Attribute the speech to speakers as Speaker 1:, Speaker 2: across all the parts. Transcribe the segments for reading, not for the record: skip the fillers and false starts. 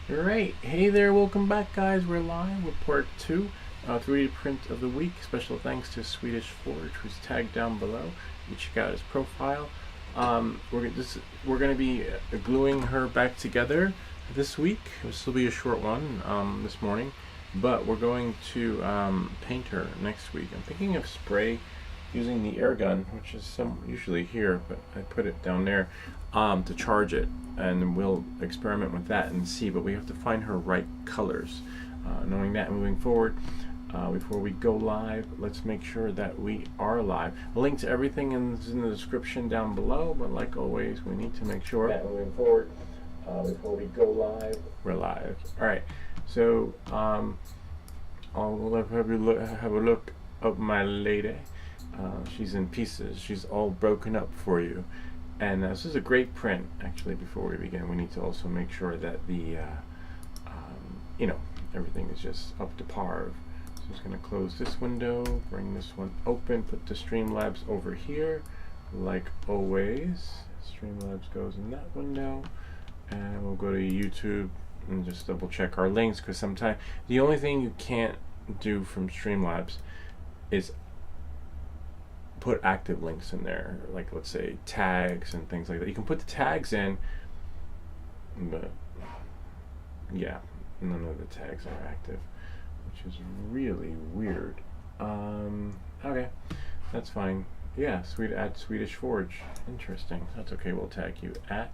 Speaker 1: Alright, hey there, welcome back guys. We're live with part 2, 3D print of the week. Special thanks to Swedish Forge, who's tagged down below. You check out his profile. We're going to be gluing her back together this week. This will be a short one this morning, but we're going to paint her next week. I'm thinking of spray using the air gun, which is usually here, but I put it down there to charge it, and we'll experiment with that and see. But we have to find her right colors. Knowing that, moving forward, before we go live, let's make sure that we are live. A link to everything is in the description down below, but like always, we need to make sure that moving forward, before we go live, we're live. Alright, so I'll have a look at my lady. She's in pieces. She's all broken up for you, and this is a great print. Actually, before we begin, we need to also make sure that the everything is just up to par. So I'm just going to close this window, bring this one open, put the Streamlabs over here like always. Streamlabs goes in that window, and we'll go to YouTube and just double check our links, because sometimes the only thing you can't do from Streamlabs is put active links in there, like let's say tags and things like that. You can put the tags in, but yeah, none of the tags are active, which is really weird. Okay, that's fine. Yeah, at Swedish Forge. Interesting. That's okay. We'll tag you at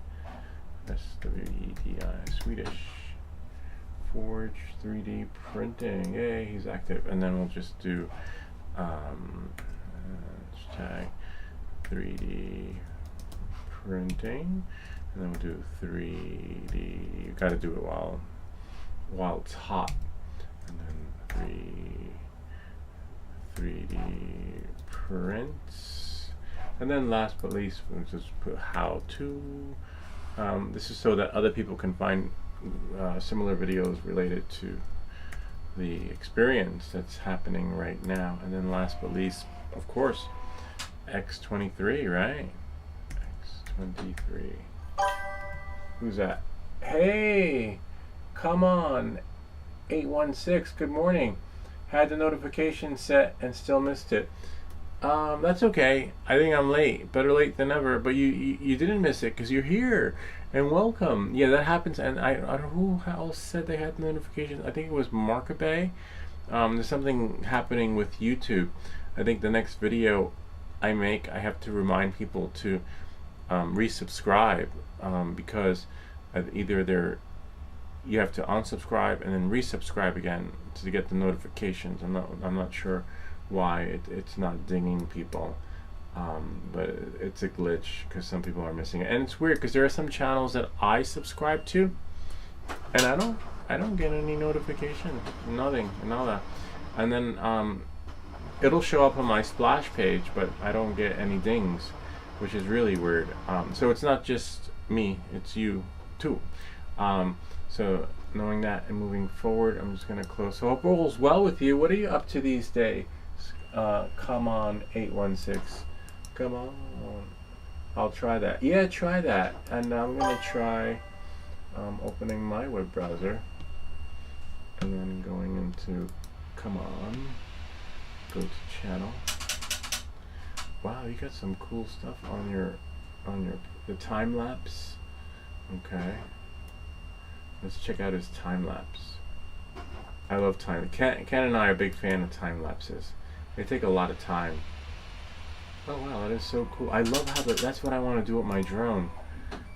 Speaker 1: SWEDI Swedish Forge 3D printing. Yay, he's active. And then we'll just do tag 3D printing, and then we'll do 3D. You got to do it while it's hot, and then 3D prints, and then last but least, we'll just put how to. This is so that other people can find similar videos related to the experience that's happening right now. And then last but least, of course, X23, right? X23. Who's that? Hey! Come on! 816, good morning. Had the notification set and still missed it. That's okay. I think I'm late. Better late than never. But you didn't miss it because you're here. And welcome. Yeah, that happens. And I don't know who else said they had the notification. I think it was Markabe. There's something happening with YouTube. I think the next video I make, I have to remind people to resubscribe, because either you have to unsubscribe and then resubscribe again to get the notifications. I'm not sure why it's not dinging people, but it's a glitch because some people are missing it. And it's weird because there are some channels that I subscribe to, and I don't get any notification, nothing, nada. And then it'll show up on my splash page, but I don't get any dings, which is really weird. So it's not just me, it's you too. So knowing that and moving forward, I'm just going to close. So hope all's well with you. What are you up to these days? Come on, 816. Come on. I'll try that. Yeah, try that. And I'm going to try opening my web browser and then going into come on. Go to channel. Wow, you got some cool stuff on the time lapse. Okay, let's check out his time lapse. I love time. Ken and I are a big fan of time lapses. They take a lot of time. Oh wow, that is so cool. I love how that's what I want to do with my drone,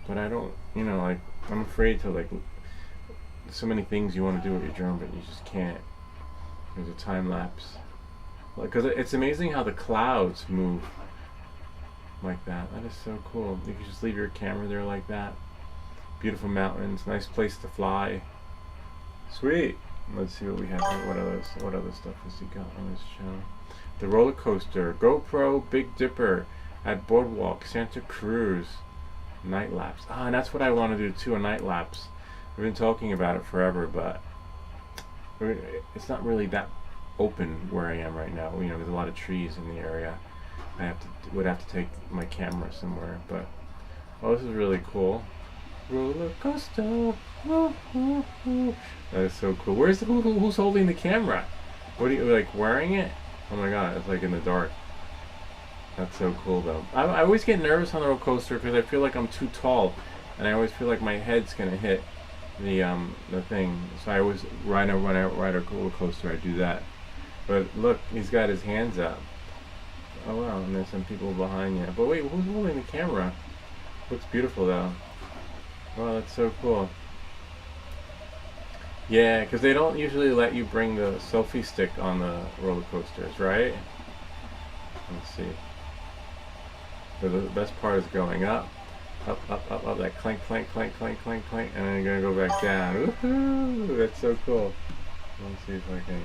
Speaker 1: but I don't. Like I'm afraid to so many things you want to do with your drone, but you just can't. There's a time lapse. Because it's amazing how the clouds move like that. That is so cool. You can just leave your camera there like that. Beautiful mountains, nice place to fly. Sweet. Let's see what we have here. What other stuff has he got on his channel? The roller coaster, GoPro, Big Dipper at Boardwalk, Santa Cruz, night lapse. And that's what I want to do too, a night lapse. We've been talking about it forever, but it's not really that open where I am right now. There's a lot of trees in the area. I would have to take my camera somewhere, but this is really cool. roller coaster. Ooh, ooh, ooh. That is so cool. Who's holding the camera? What are you like wearing it? Oh my god, it's like in the dark. That's so cool though. I always get nervous on the roller coaster because I feel like I'm too tall, and I always feel like my head's gonna hit the thing. So I always when I ride a roller coaster, I do that. But look, he's got his hands up. Oh wow, and there's some people behind you. But wait, who's holding the camera? Looks beautiful though. Wow, that's so cool. Yeah, because they don't usually let you bring the selfie stick on the roller coasters, right? Let's see. So the best part is going up, up, that clank, clank, clank, clank, clank, clank, and then you're gonna go back down. Woohoo! That's so cool. Let's see if I can.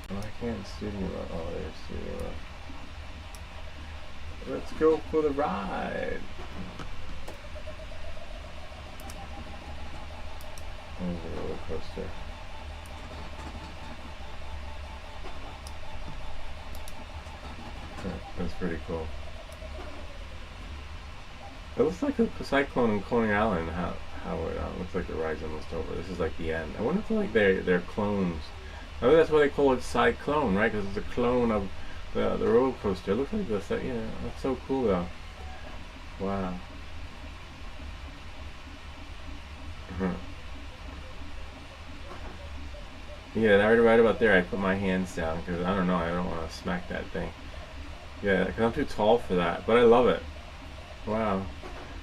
Speaker 1: Oh, I can't studio. Oh, there's studio. Let's go for the ride. There's a roller coaster. That's pretty cool. It looks like a cyclone in Coney Island. How it looks like the ride's almost over. This is like the end. I wonder if like they're clones. Maybe that's why they call it cyclone, right? Because it's a clone of the roller coaster. It looks like this. Yeah, that's so cool though. Wow. Yeah, right about there I put my hands down because I don't know, I don't want to smack that thing. Yeah, because I'm too tall for that, but I love it. Wow.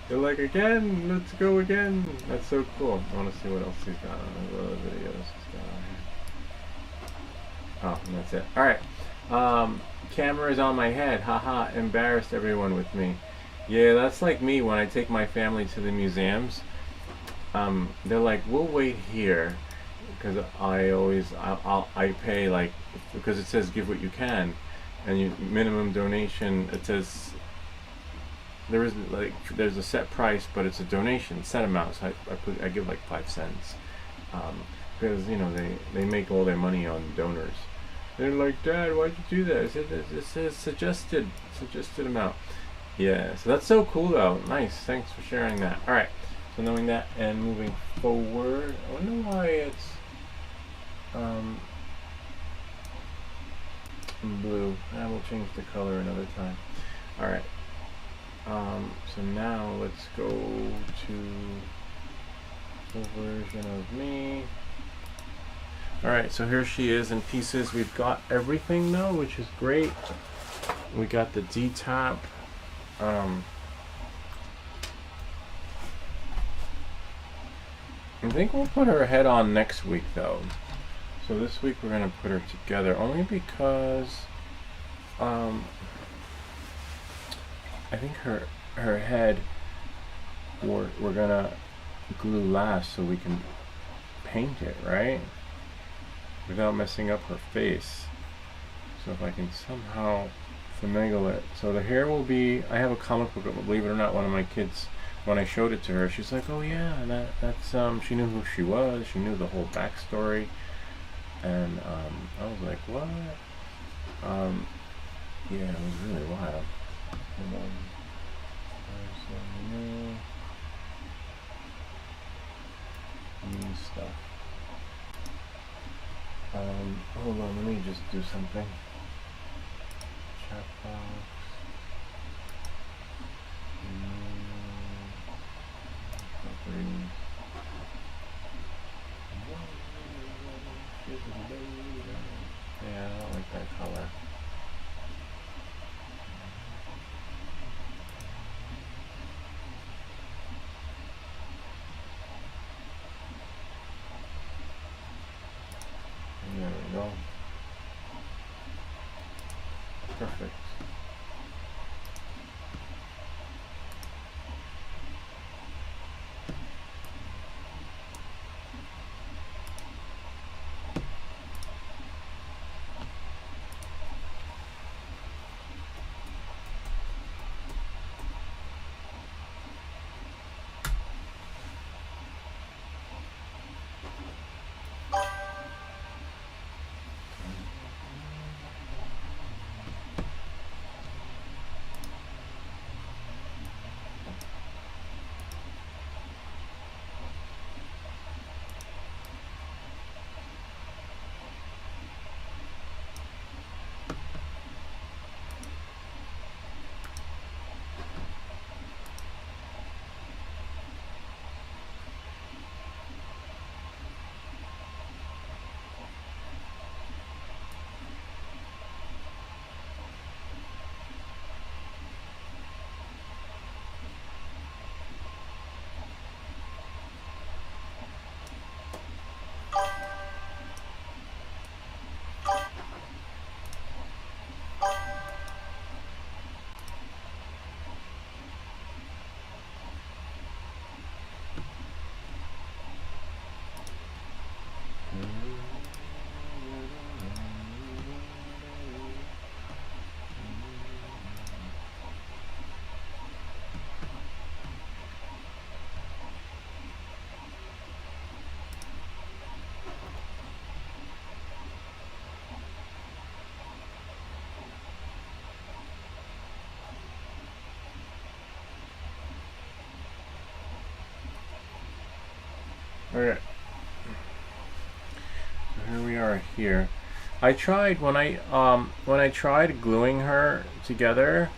Speaker 1: They're like, again, let's go again. That's so cool. I want to see what else he's got on his other videos he's got on here. Oh, and that's it. Alright. Camera is on my head. Haha, embarrassed everyone with me. Yeah, that's like me when I take my family to the museums. They're like, we'll wait here. Because I pay like, because it says give what you can, and you minimum donation, it says there's a set price, but it's a donation set amount, so I give like 5 cents, because you know they make all their money on donors. They're like, Dad, why'd you do that? I said, it says suggested amount. Yeah, so that's so cool though. Nice, thanks for sharing that. All right, so knowing that and moving forward, I wonder why it's blue. I will change the color another time. Alright. So now let's go to the version of me. Alright, so here she is in pieces. We've got everything now, which is great. We got the D-top. I think we'll put her head on next week though. So this week we're gonna put her together only because I think her head we're gonna glue last so we can paint it, right? Without messing up her face. So if I can somehow finagle it. So the hair will be, I have a comic book, believe it or not, one of my kids, when I showed it to her, she's like, oh yeah, that's she knew who she was, she knew the whole backstory. And I was like, what? Yeah, it was really wild. Hold on. There's new stuff. Hold on, let me just do something. Chat box. Properties. Yeah, I don't like that color. There we go. Perfect. Okay. Here we are here. I tried when I tried gluing her together,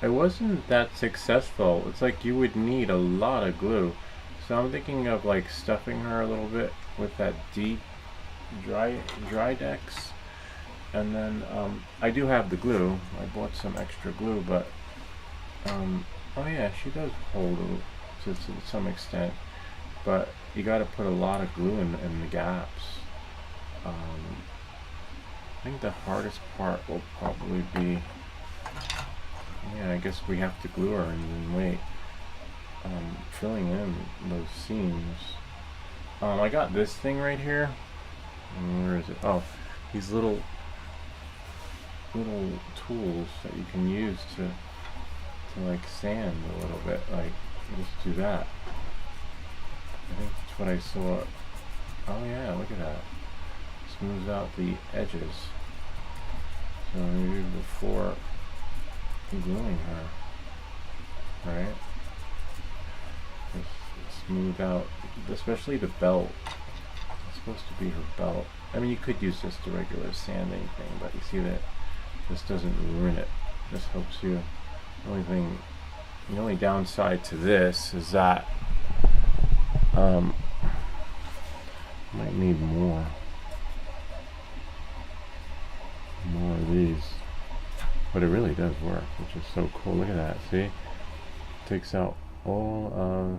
Speaker 1: I wasn't that successful. It's like you would need a lot of glue. So I'm thinking of like stuffing her a little bit with that deep Drydex. And then I do have the glue. I bought some extra glue, but oh yeah, she does hold to some extent. But you got to put a lot of glue in the gaps. I think the hardest part will probably be, yeah, I guess we have to glue her and then wait. Filling in those seams. I got this thing right here. Where is it? Oh, these little tools that you can use to like sand a little bit. Like, just do that. I think that's what I saw. Oh yeah, look at that. Smooths out the edges. So maybe before gluing her, right? Just smooth out, especially the belt. It's supposed to be her belt. I mean, you could use just the regular sanding thing, but you see that this doesn't ruin it. This helps you. The only downside to this is that might need more of these, but it really does work, which is so cool. Look at that. See, takes out all of.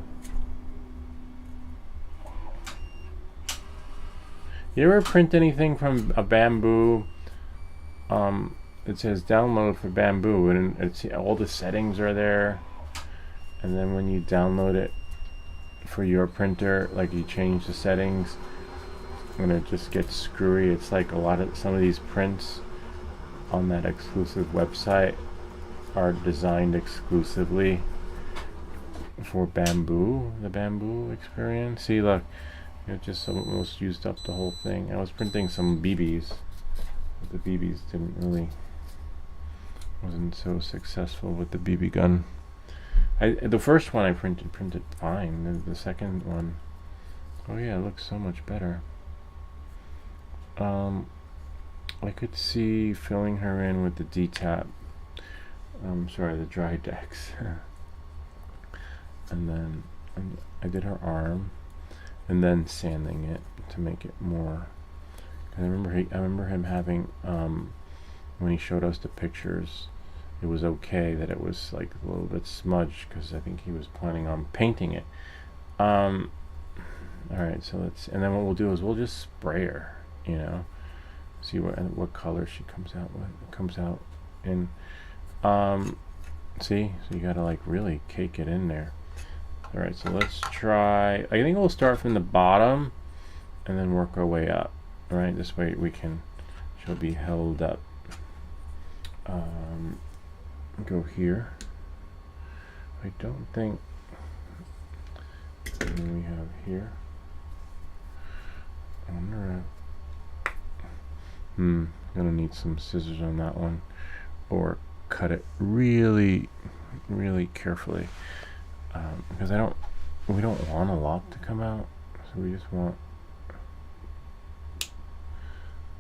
Speaker 1: You ever print anything from a bamboo? It says download for bamboo, and it's all the settings are there. And then when you download it for your printer, like you change the settings, and it just gets screwy. It's like some of these prints on that exclusive website are designed exclusively for bamboo, the bamboo experience. See, look, it just almost used up the whole thing. I was printing some BBs, but the BBs wasn't so successful with the BB gun. The first one I printed fine. The second one, oh yeah, it looks so much better. I could see filling her in with the D-tap. The Drydex. And then I did her arm, and then sanding it to make it more. I remember him having when he showed us the pictures, it was okay that it was like a little bit smudged because I think he was planning on painting it. All right, so and then what we'll do is we'll just spray her, see what color she comes out in. See, so you gotta like really cake it in there. All right, so let's try. I think we'll start from the bottom and then work our way up. All right, this way she'll be held up. Go here. I don't think. And then we have here. I wonder. Gonna need some scissors on that one, or cut it really, really carefully, because we don't want a lot to come out, so we just want.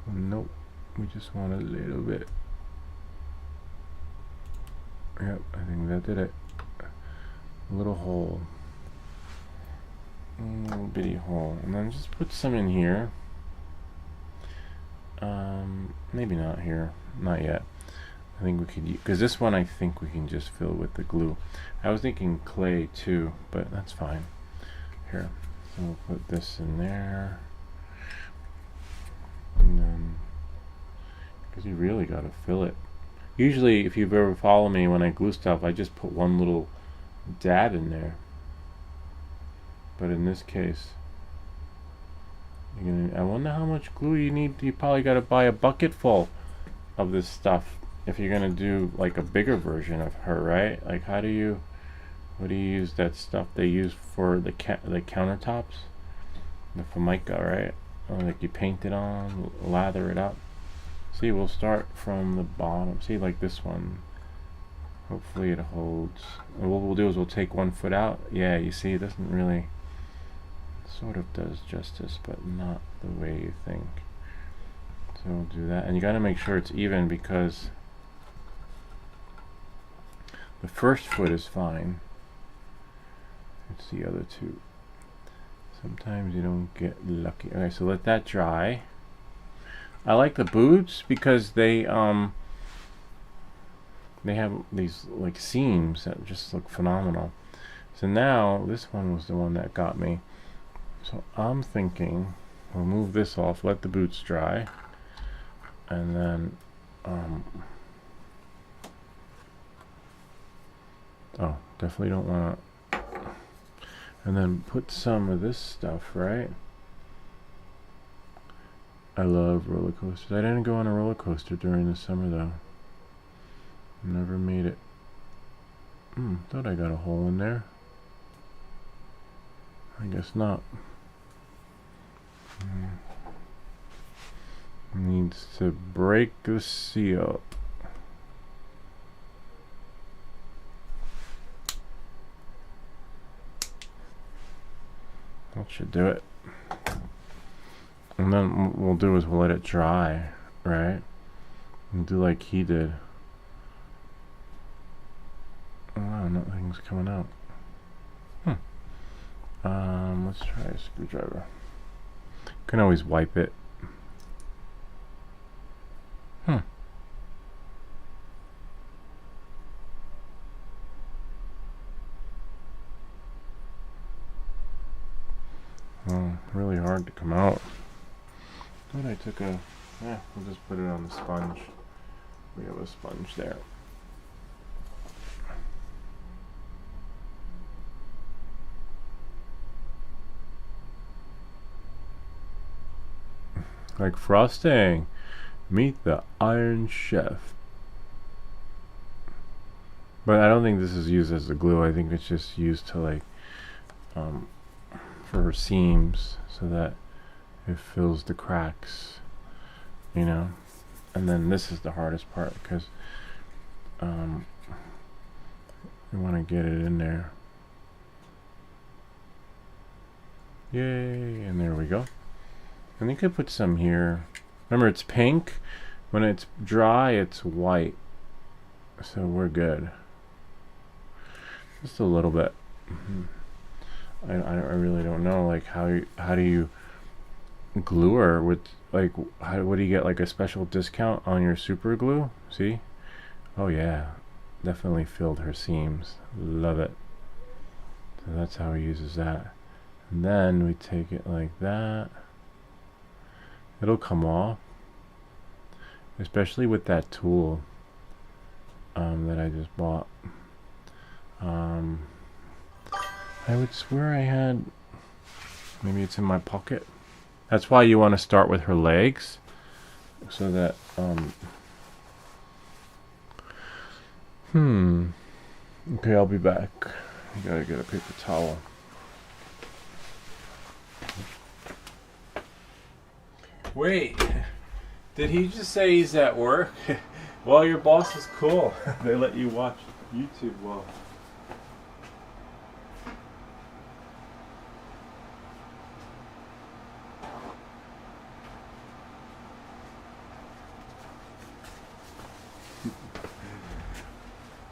Speaker 1: Nope, we just want a little bit. Yep, I think that did it. A little hole. A little bitty hole. And then just put some in here. Maybe not here. Not yet. I think we could, because this one I think we can just fill with the glue. I was thinking clay too, but that's fine. Here, so we'll put this in there. And then, because you really got to fill it. Usually, if you've ever followed me when I glue stuff, I just put one little dab in there. But in this case, I wonder how much glue you need. You probably got to buy a bucket full of this stuff if you're gonna do like a bigger version of her, right? Like, what do you use that stuff they use for the countertops? The Formica, right? Like you paint it on, lather it up. See, we'll start from the bottom. See, like this one. Hopefully it holds. And what we'll do is we'll take one foot out. Yeah, you see, it doesn't really sort of does justice, but not the way you think. So we'll do that, and you got to make sure it's even, because the first foot is fine. It's the other two. Sometimes you don't get lucky. Okay, so let that dry. I like the boots because they have these like seams that just look phenomenal. So now this one was the one that got me. So I'm thinking we'll move this off, let the boots dry, and then oh, definitely don't want to. And then put some of this stuff, right? I love roller coasters. I didn't go on a roller coaster during the summer though. Never made it. Thought I got a hole in there. I guess not. Needs to break the seal. That should do it. And then what we'll do is we'll let it dry, right? And do like he did. Oh wow, nothing's coming out. Let's try a screwdriver. Can always wipe it. Oh, really hard to come out. Thought I took a. We'll just put it on the sponge. We have a sponge there. Like frosting. Meet the Iron Chef. But I don't think this is used as the glue. I think it's just used to like for her seams so that it fills the cracks, you know. And then this is the hardest part because you want to get it in there. Yay, and there we go. And you could put some here. Remember, it's pink. When it's dry, it's white. So we're good. Just a little bit. I really don't know, like how do you glue her with, like, what do you get, like a special discount on your super glue? See? Oh yeah, definitely filled her seams. Love it. So that's how he uses that. And then we take it like that. It'll come off, especially with that tool that I just bought. I would swear I had, maybe it's in my pocket. That's why you want to start with her legs, so that okay, I'll be back. I gotta get a paper towel. Wait, did he just say he's at work? Well, your boss is cool. They let you watch YouTube well.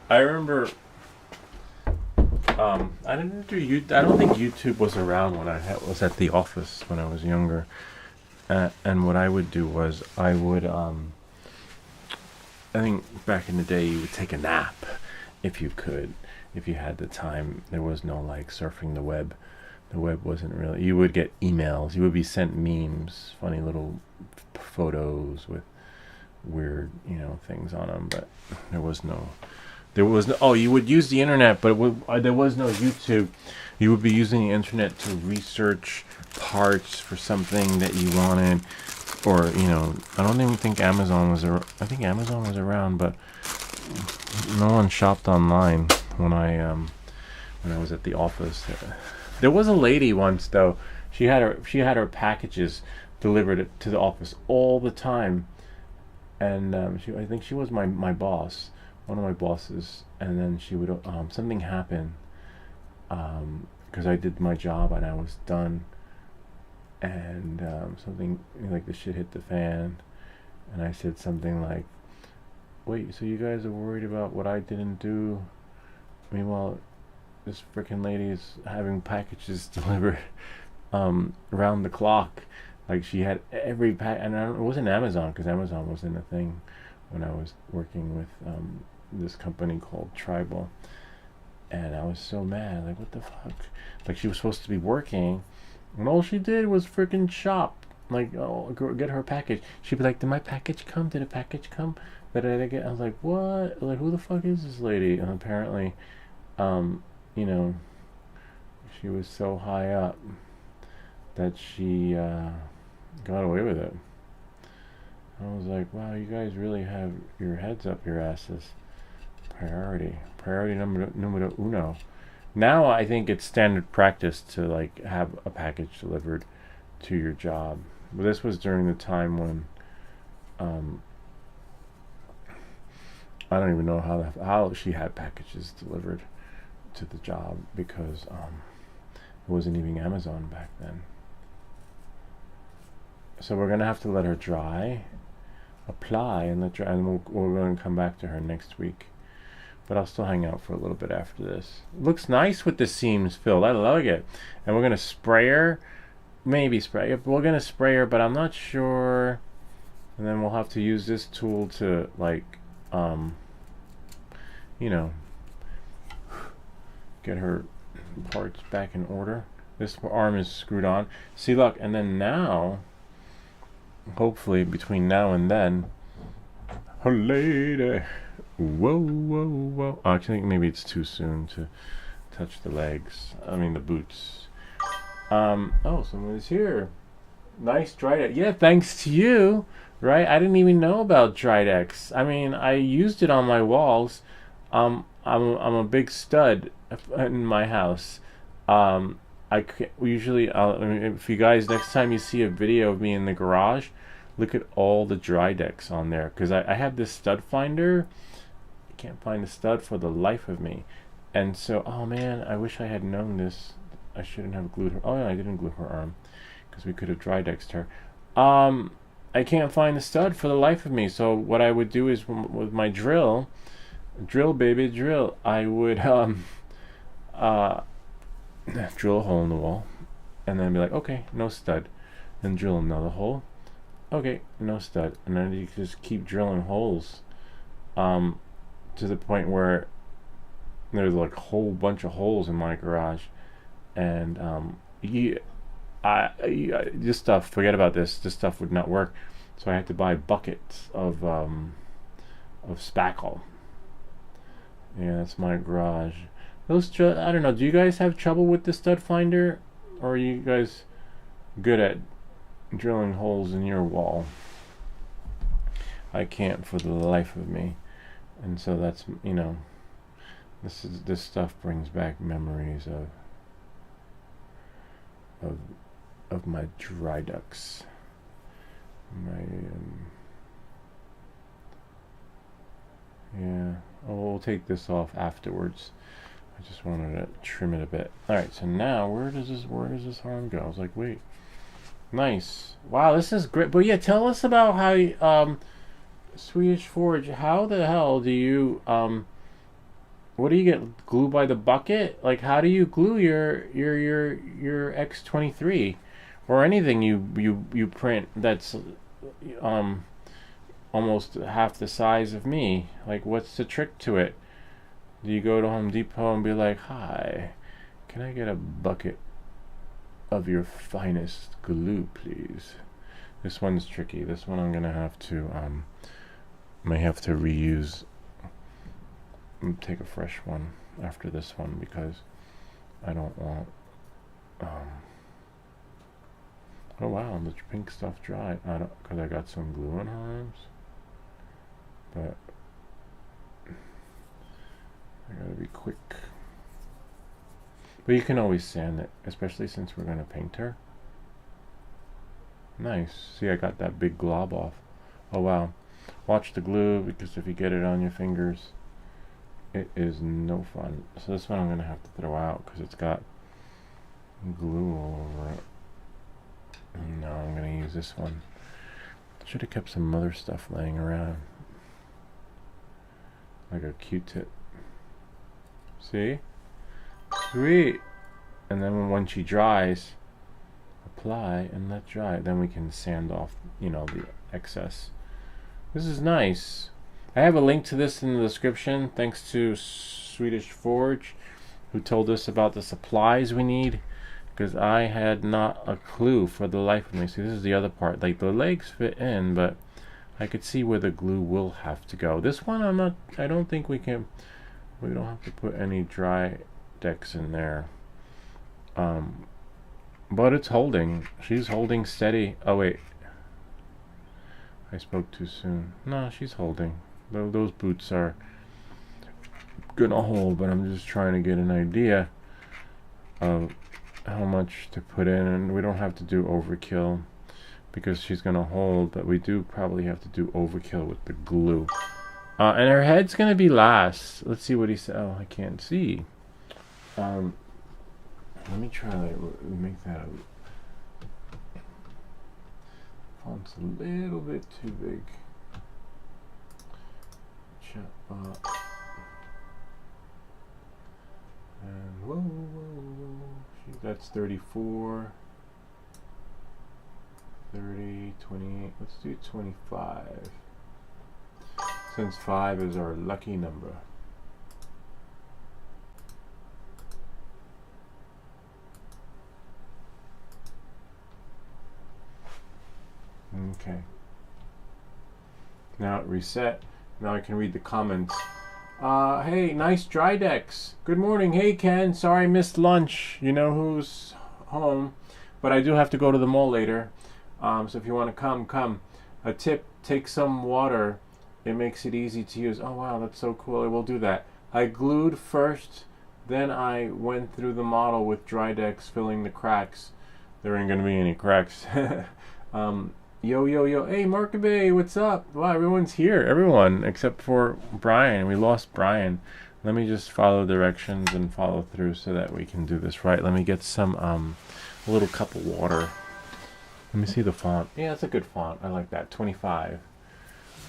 Speaker 1: I remember I don't think YouTube was around when I was at the office when I was younger. And what I would do was I would I think back in the day you would take a nap if you could, if you had the time. There was no like surfing the web. The web wasn't really. You would get emails. You would be sent memes, funny little photos with weird, things on them. But there was no. Oh, you would use the internet, but there was no YouTube. You would be using the internet to research parts for something that you wanted, or I don't even think Amazon was around. I think Amazon was around, but no one shopped online when I was at the office. There was a lady once though. She had her packages delivered to the office all the time, and I think she was my boss. One of my bosses, and then she would something happened because I did my job and I was done, and something like the shit hit the fan, and I said something like, wait, so you guys are worried about what I didn't do? Meanwhile, this freaking lady is having packages delivered around the clock. Like, she had every pack, and it wasn't Amazon, because Amazon wasn't a thing when I was working with this company called Tribal. And I was so mad, like, what the fuck? Like, she was supposed to be working, and all she did was freaking shop. Like, oh, get her package. She'd be like, did my package come? Did a package come? That I get? I was like, what? Like, who the fuck is this lady? And apparently, you know, she was so high up that she got away with it. I was like, wow, you guys really have your heads up your asses. Priority numero uno. Now I think it's standard practice to like have a package delivered to your job. But this was during the time when I don't even know how she had packages delivered to the job, because it wasn't even Amazon back then. So we're gonna have to let her dry, apply, and we're going to come back to her next week. But I'll still hang out for a little bit after this. Looks nice with the seams filled. I like it. And we're gonna spray her. Maybe spray. We're gonna spray her, but I'm not sure. And then we'll have to use this tool to like, you know, get her parts back in order. This arm is screwed on. See, look, and then now, hopefully between now and then, her lady. Whoa, whoa, whoa. I think maybe it's too soon to touch the legs. I mean, the boots. Oh, someone's here. Nice Drydex. Yeah, thanks to you, right? I didn't even know about Drydex. I mean, I used it on my walls. I'm a big stud in my house. I usually, I mean, if you guys, next time you see a video of me in the garage, look at all the Drydex on there. Because I have this stud finder. Can't find a stud for the life of me, and so, oh man, I wish I had known this. I shouldn't have glued her. Oh yeah, I didn't glue her arm, because we could have Drydexed her. I can't find the stud for the life of me. So what I would do is, with my drill baby drill, I would drill a hole in the wall, and then be like, okay, no stud, then drill another hole, okay, no stud, and then you just keep drilling holes to the point where there's like a whole bunch of holes in my garage. And this stuff, forget about this stuff would not work, so I had to buy buckets of spackle. Yeah, that's my garage. I don't know, do you guys have trouble with the stud finder, or are you guys good at drilling holes in your wall? I can't for the life of me. And so that's, you know, this stuff brings back memories of my Drydex. Yeah. Oh, we'll take this off afterwards. I just wanted to trim it a bit. All right. So now, where does this arm go? I was like, wait. Nice. Wow, this is great. But yeah, tell us about how Swedish Forge, how the hell do you what do you get, glue by the bucket? Like, how do you glue your X23 or anything you print that's almost half the size of me? Like, what's the trick to it? Do you go to Home Depot and be like, hi, can I get a bucket of your finest glue, please? This one's tricky. This one I'm gonna have to may have to reuse, take a fresh one after this one, because I don't want oh wow, the pink stuff dried. Because I got some glue in her arms, but I gotta be quick. But you can always sand it, especially since we're gonna paint her. Nice. See, I got that big glob off. Oh wow. Watch the glue, because if you get it on your fingers, it is no fun. So this one I'm going to have to throw out because it's got glue all over it. No, I'm gonna use this one. Should have kept some other stuff laying around. Like a Q-tip. See? Sweet! And then when she dries, apply and let dry. Then we can sand off, you know, the excess. This is nice. I have a link to this in the description, thanks to Swedish Forge, who told us about the supplies we need, because I had not a clue for the life of me. See, this is the other part. Like, the legs fit in, but I could see where the glue will have to go. This one, I don't think we don't have to put any Drydex in there. But it's holding. She's holding steady. Oh, wait. I spoke too soon. No, she's holding. Those boots are gonna hold, but I'm just trying to get an idea of how much to put in, and we don't have to do overkill because she's gonna hold, but we do probably have to do overkill with the glue. And her head's gonna be last. Let's see what he said. Oh, I can't see. Let me try to make that font's a little bit too big. And whoa. That's 34, 30, 28. Let's do 25. Since 5 is our lucky number. Okay. Now it reset. Now I can read the comments. Hey, nice Drydex. Good morning. Hey, Ken. Sorry I missed lunch. You know who's home. But I do have to go to the mall later. So if you want to come. A tip, take some water. It makes it easy to use. Oh, wow, that's so cool. I will do that. I glued first. Then I went through the model with Drydex, filling the cracks. There ain't going to be any cracks. Yo. Hey, Markaby, what's up? Wow, everyone's here. Everyone, except for Brian. We lost Brian. Let me just follow directions and follow through so that we can do this right. Let me get some, a little cup of water. Let me see the font. Yeah, that's a good font. I like that. 25.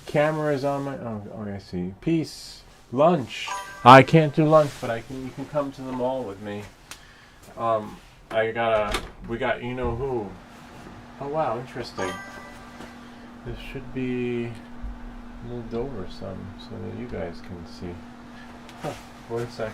Speaker 1: Camera is on my... Oh, I see. Peace. Lunch. I can't do lunch, but you can come to the mall with me. We got you know who. Oh, wow, interesting. This should be moved over some so that you guys can see. Huh, 1 sec.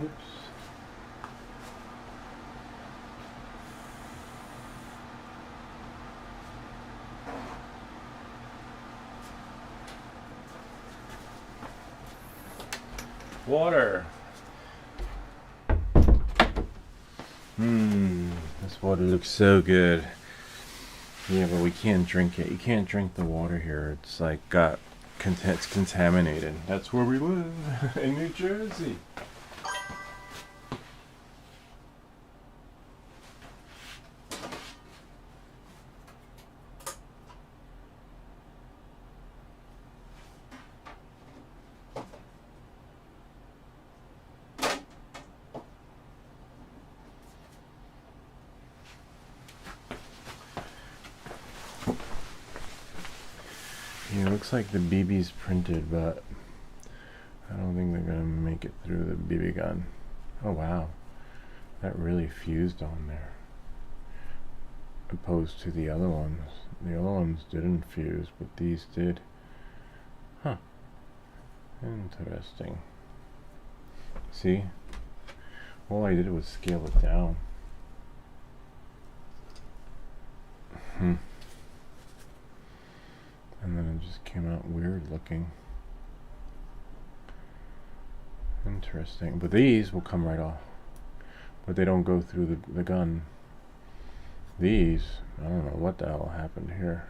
Speaker 1: Oops. Water. This water looks so good. Yeah, but we can't drink it. You can't drink the water here. It's like it's contaminated. That's where we live in New Jersey. Yeah, it looks like the BB's printed, but I don't think they're gonna make it through the BB gun. Oh wow, that really fused on there. Opposed to the other ones. The other ones didn't fuse, but these did. Huh. Interesting. See? All I did was scale it down. And then it just came out weird looking. interesting. But these will come right off. But they don't go through the gun. These, I don't know what the hell happened here.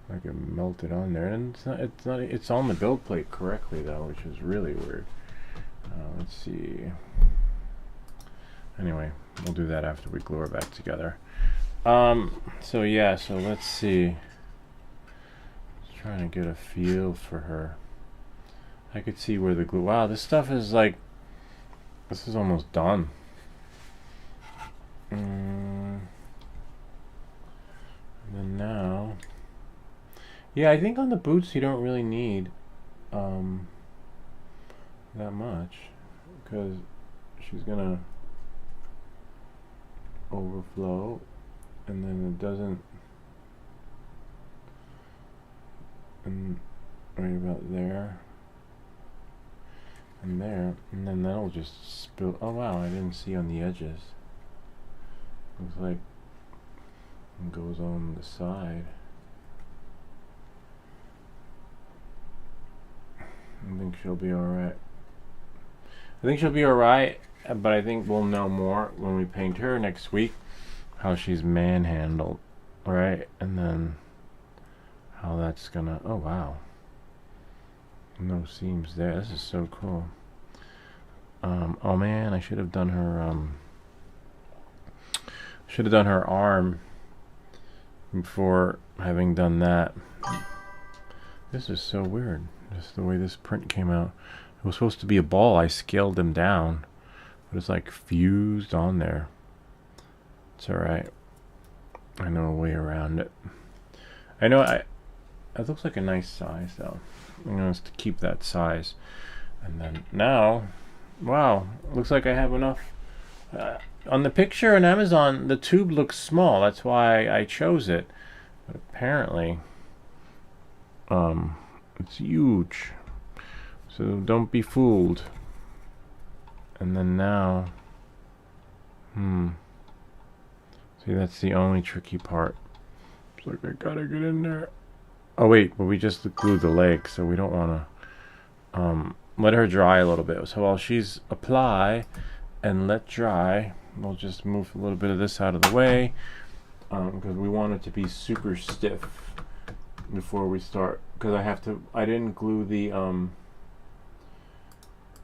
Speaker 1: Like it melted on there, and it's on the build plate correctly though, which is really weird. Let's see. Anyway, we'll do that after we glue her back together. So yeah, so let's see. Just trying to get a feel for her. I could see where the glue. Wow, this stuff is like. This is almost done. And then now. Yeah, I think on the boots you don't really need that much, because she's gonna overflow, and then it doesn't, and right about there and there, and then that'll just spill. Oh wow, I didn't see on the edges. Looks like it goes on the side. I think she'll be alright. I think she'll be alright, but I think we'll know more when we paint her next week, how she's manhandled, right? And then how that's gonna. Oh wow, no seams there. This is so cool. Oh man, I should have done her. Should have done her arm before having done that. This is so weird. Just the way this print came out. It was supposed to be a ball. I scaled them down, but it's like fused on there. It's alright. I know a way around it. I know it looks like a nice size though. I'm going to keep that size. And then now, wow, looks like I have enough. On the picture on Amazon, the tube looks small. That's why I chose it. But apparently, it's huge, so don't be fooled. And then now, see, that's the only tricky part. It's like I gotta get in there. Oh wait, but we just glued the leg, so we don't want to let her dry a little bit. So while she's apply and let dry, we'll just move a little bit of this out of the way, because we want it to be super stiff before we start. Because I didn't glue the arm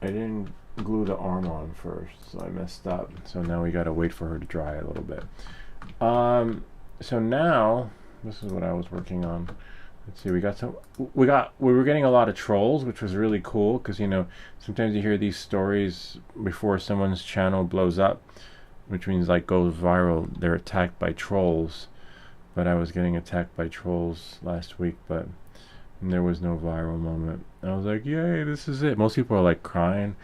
Speaker 1: on first, so I messed up. So now we gotta wait for her to dry a little bit. So now this is what I was working on. Let's see, we were getting a lot of trolls, which was really cool, because you know, sometimes you hear these stories before someone's channel blows up, which means like goes viral, they're attacked by trolls. But I was getting attacked by trolls last week, but there was no viral moment. I was like, yay, this is it. Most people are like crying,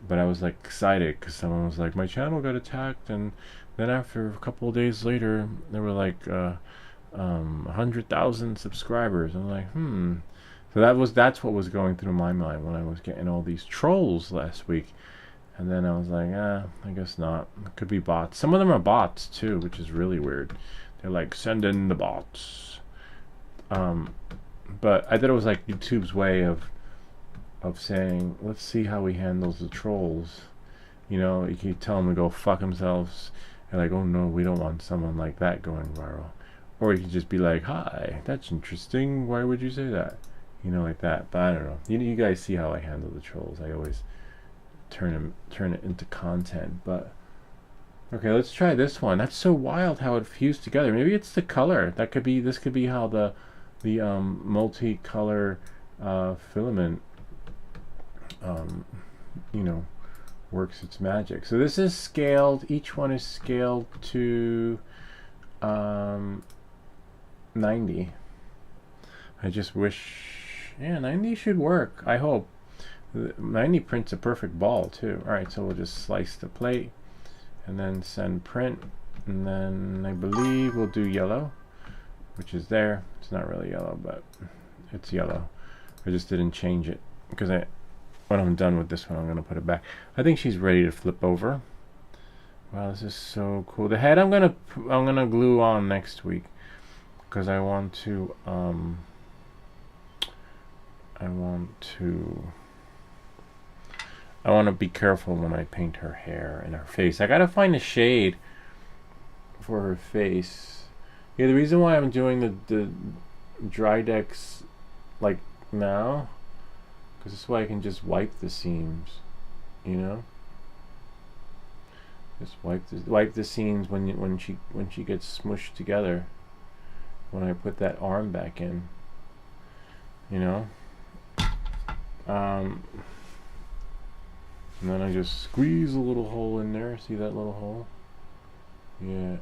Speaker 1: but I was like excited because someone was like, my channel got attacked, and then after a couple of days later, there were like 100,000 subscribers. I'm like, So that's what was going through my mind when I was getting all these trolls last week. And then I was like, I guess not. It could be bots. Some of them are bots too, which is really weird. They're like, send in the bots. But I thought it was like YouTube's way of saying, let's see how he handles the trolls. You know, you can tell them to go fuck themselves. And like, oh no, we don't want someone like that going viral. Or you can just be like, hi, that's interesting. Why would you say that? You know, like that. But I don't know. You guys see how I handle the trolls. I always turn it into content. But okay, let's try this one. That's so wild how it fused together. Maybe it's the color. This could be how the multicolor filament you know, works its magic. So this is scaled. Each one is scaled to 90. I just wish, yeah, 90 should work. I hope. 90 prints a perfect ball too. Alright, so we'll just slice the plate and then send print, and then I believe we'll do yellow, which is there. It's not really yellow, but it's yellow. I just didn't change it because when I'm done with this one, I'm gonna put it back. I think she's ready to flip over. Wow, this is so cool. The head I'm gonna glue on next week because I want to I want to be careful when I paint her hair and her face. I gotta find a shade for her face. Yeah, the reason why I'm doing the Drydex like now, because this way I can just wipe the seams, you know. Just wipe the seams when she gets smushed together. When I put that arm back in, you know. And then I just squeeze a little hole in there. See that little hole? Yeah.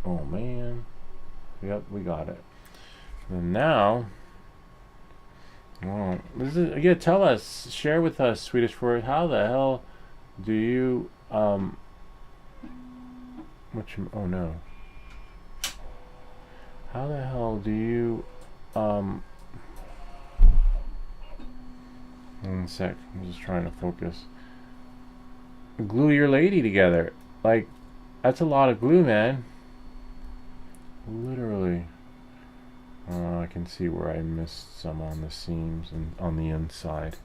Speaker 1: Oh man. Yep, we got it. And now, well, this is, yeah, tell us, share with us, Swedish Word, how the hell do you oh no. How the hell do you one sec, I'm just trying to focus. Glue your lady together. Like, that's a lot of glue, man. Literally. I can see where I missed some on the seams and on the inside.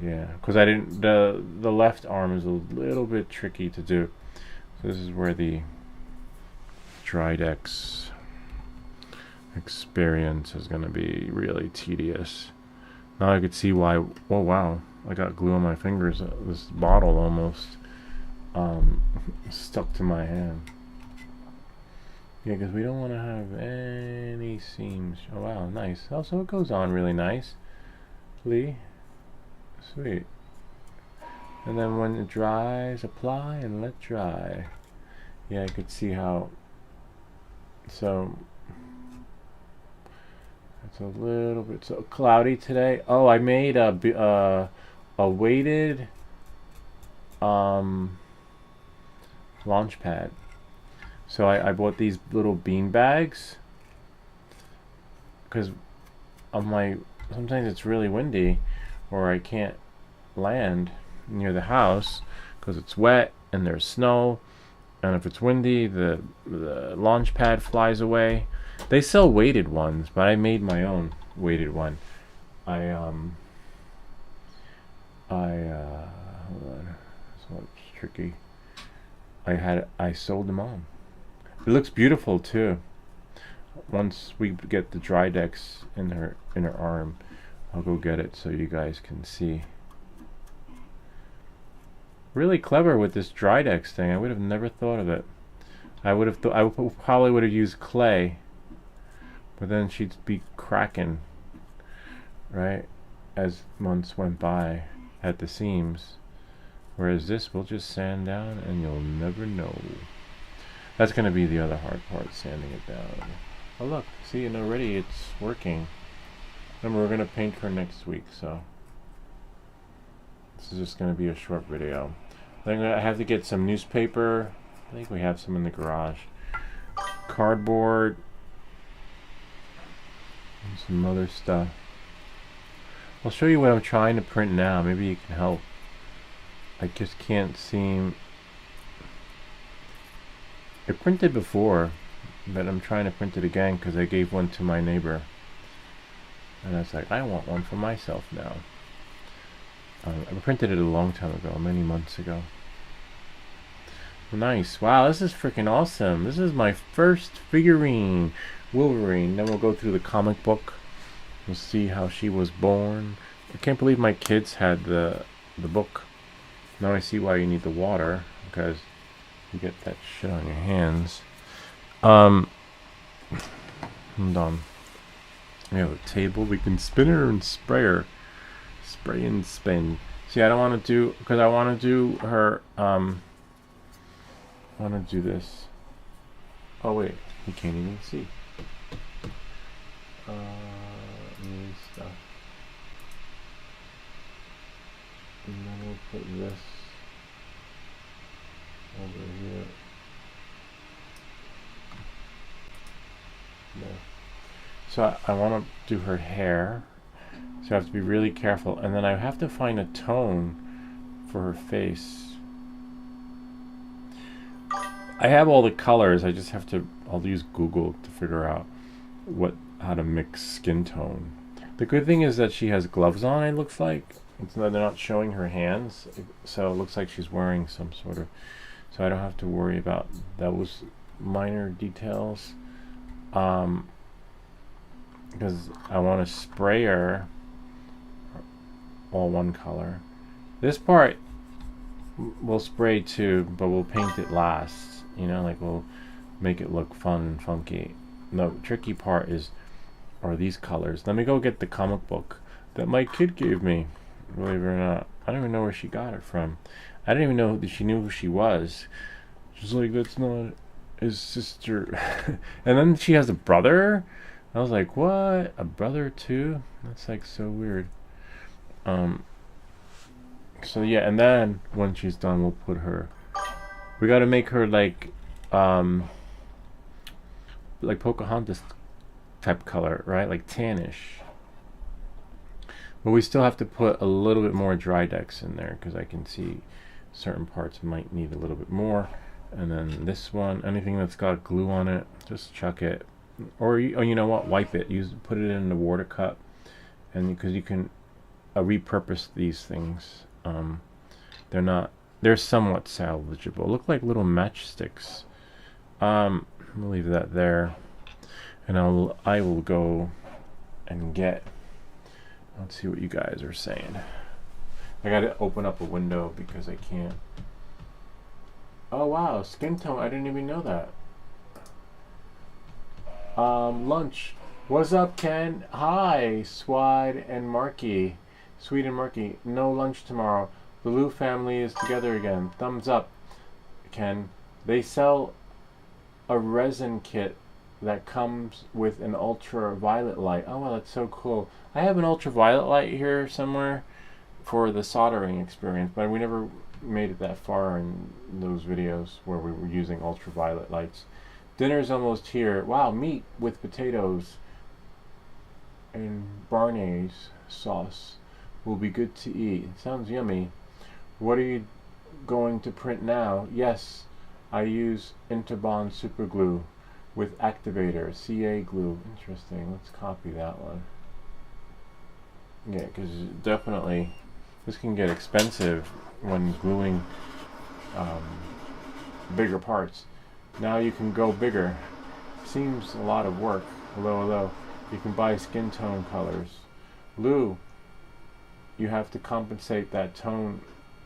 Speaker 1: Yeah, because I didn't. The left arm is a little bit tricky to do. So this is where the Drydex experience is going to be really tedious. Now I could see why. Oh wow, I got glue on my fingers. This bottle almost stuck to my hand. Yeah, because we don't want to have any seams. Oh wow, nice. Also, it goes on really nice. Sweet. And then when it dries, apply and let dry. Yeah, I could see how. So it's a little bit so cloudy today. Oh, I made a weighted launch pad. So I bought these little bean bags because sometimes it's really windy or I can't land near the house because it's wet and there's snow, and if it's windy the launch pad flies away. They sell weighted ones, but I made my own weighted one. Hold on, this one's tricky. I sold them on. It looks beautiful too. Once we get the Drydex in her arm, I'll go get it so you guys can see. Really clever with this Drydex thing. I would have never thought of it. I probably would have used clay, but then she'd be cracking, right, as months went by at the seams. Whereas this will just sand down and you'll never know. That's going to be the other hard part, sanding it down. Oh look, see, and already it's working. Remember, we're going to paint her next week, so this is just going to be a short video. I have to get some newspaper. I think we have some in the garage. Cardboard. And some other stuff. I'll show you what I'm trying to print now. Maybe you can help. I just can't seem... I printed before, but I'm trying to print it again because I gave one to my neighbor. And I was like, I want one for myself now. I printed it a long time ago, many months ago. Nice. Wow, this is freaking awesome. This is my first figurine, Wolverine. Then we'll go through the comic book. We'll see how she was born. I can't believe my kids had the book. Now I see why you need the water, because you get that shit on your hands. I'm done. We have a table. We can spin her and spray her. Spray and spin. See, I don't want to do, because I want to do her, I want to do this. Oh wait, you can't even see. New stuff. And then we'll put this over here. No. So I want to do her hair. So I have to be really careful. And then I have to find a tone for her face. I have all the colors. I just have to, I'll use Google to figure out how to mix skin tone. The good thing is that she has gloves on, it looks like. they're not showing her hands, so it looks like she's wearing some sort of, so I don't have to worry about those minor details, because I want to spray her all one color. This part we'll spray too, but we'll paint it last, you know, like we'll make it look fun and funky. The tricky part are these colors. Let me go get the comic book that my kid gave me, believe it or not. I don't even know where she got it from. I didn't even know that she knew who she was. She's like, that's not his sister. And then she has a brother. I was like, what? A brother too? That's like so weird. So yeah, and then when she's done, we'll put her. We got to make her like Pocahontas type color, right? Like tannish. But we still have to put a little bit more Drydex in there because I can see certain parts might need a little bit more. And then this one, anything that's got glue on it, just chuck it. Or you know what? Wipe it. Put it in the water cup, and because you can repurpose these things. They're somewhat salvageable. Look like little matchsticks. I'm gonna leave that there, and I will go and get. Let's see what you guys are saying. I gotta open up a window because I can't. Oh wow, skin tone. I didn't even know that. Lunch. What's up, Ken? Hi, Swide and Marky. Sweet and Marky. No lunch tomorrow. The Lou family is together again. Thumbs up, Ken. They sell a resin kit that comes with an ultraviolet light. Oh wow, that's so cool. I have an ultraviolet light here somewhere for the soldering experience, but we never made it that far in those videos where we were using ultraviolet lights. Dinner's almost here. Wow, meat with potatoes and Barney's sauce will be good to eat. Sounds yummy. What are you going to print now? Yes, I use Interbond Superglue with activator, CA glue. Interesting. Let's copy that one. Yeah, because definitely this can get expensive when gluing bigger parts. Now you can go bigger. Seems a lot of work. Although you can buy skin tone colors. Lou, you have to compensate that tone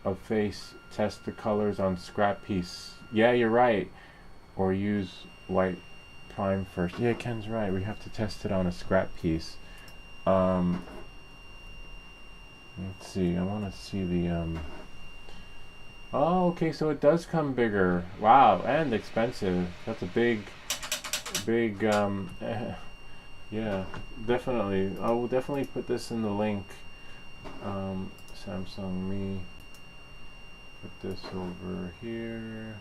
Speaker 1: of face. Test the colors on scrap piece. Yeah, you're right. Or use white prime first. Yeah, Ken's right. We have to test it on a scrap piece. Let's see. I want to see the Oh, okay. So it does come bigger. Wow, and expensive. That's a big. Yeah, definitely. I will definitely put this in the link. Samsung Me. Put this over here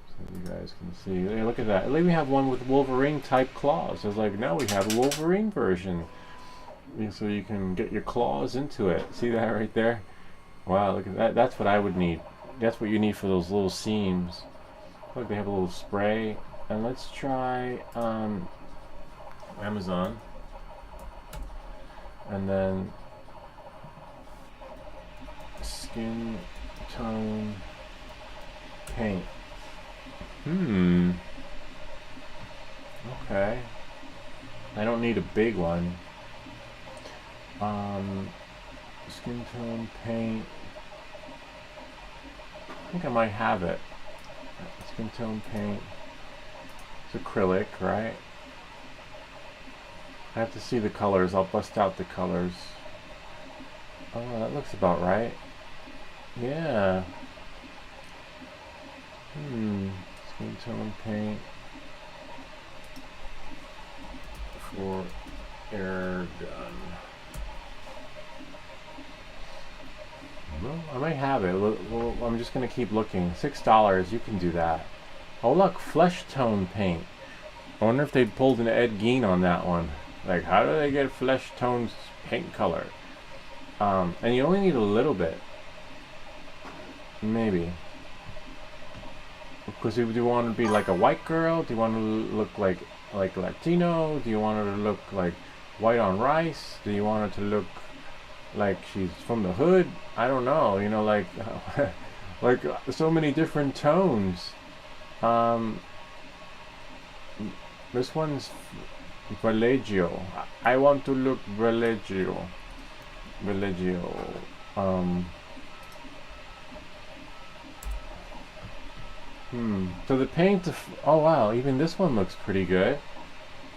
Speaker 1: so you guys can see. Hey, look at that. At least we have one with Wolverine type claws. It's like now we have a Wolverine version. So you can get your claws into it. See that right there? Wow, look at that. That's what I would need. That's what you need for those little seams. Look, they have a little spray. And let's try Amazon. And then skin tone paint. Okay. I don't need a big one. Skin tone paint. I think I might have it. Skin tone paint. It's acrylic, right? I have to see the colors. I'll bust out the colors. Oh, that looks about right. Yeah. Skin tone paint for air gun. Well, I might have it. Well, I'm just gonna keep looking. $6. You can do that. Oh look, flesh tone paint. I wonder if they pulled an Ed Gein on that one. Like, how do they get flesh tone paint color? And you only need a little bit. Maybe. Because do you want to be like a white girl? Do you want to look like Latino? Do you want her to look like white on rice? Do you want her to look like she's from the hood. I don't know, you know, like like so many different tones. This one's Vallejo. I want to look Vallejo. So the paint, oh wow, even this one looks pretty good.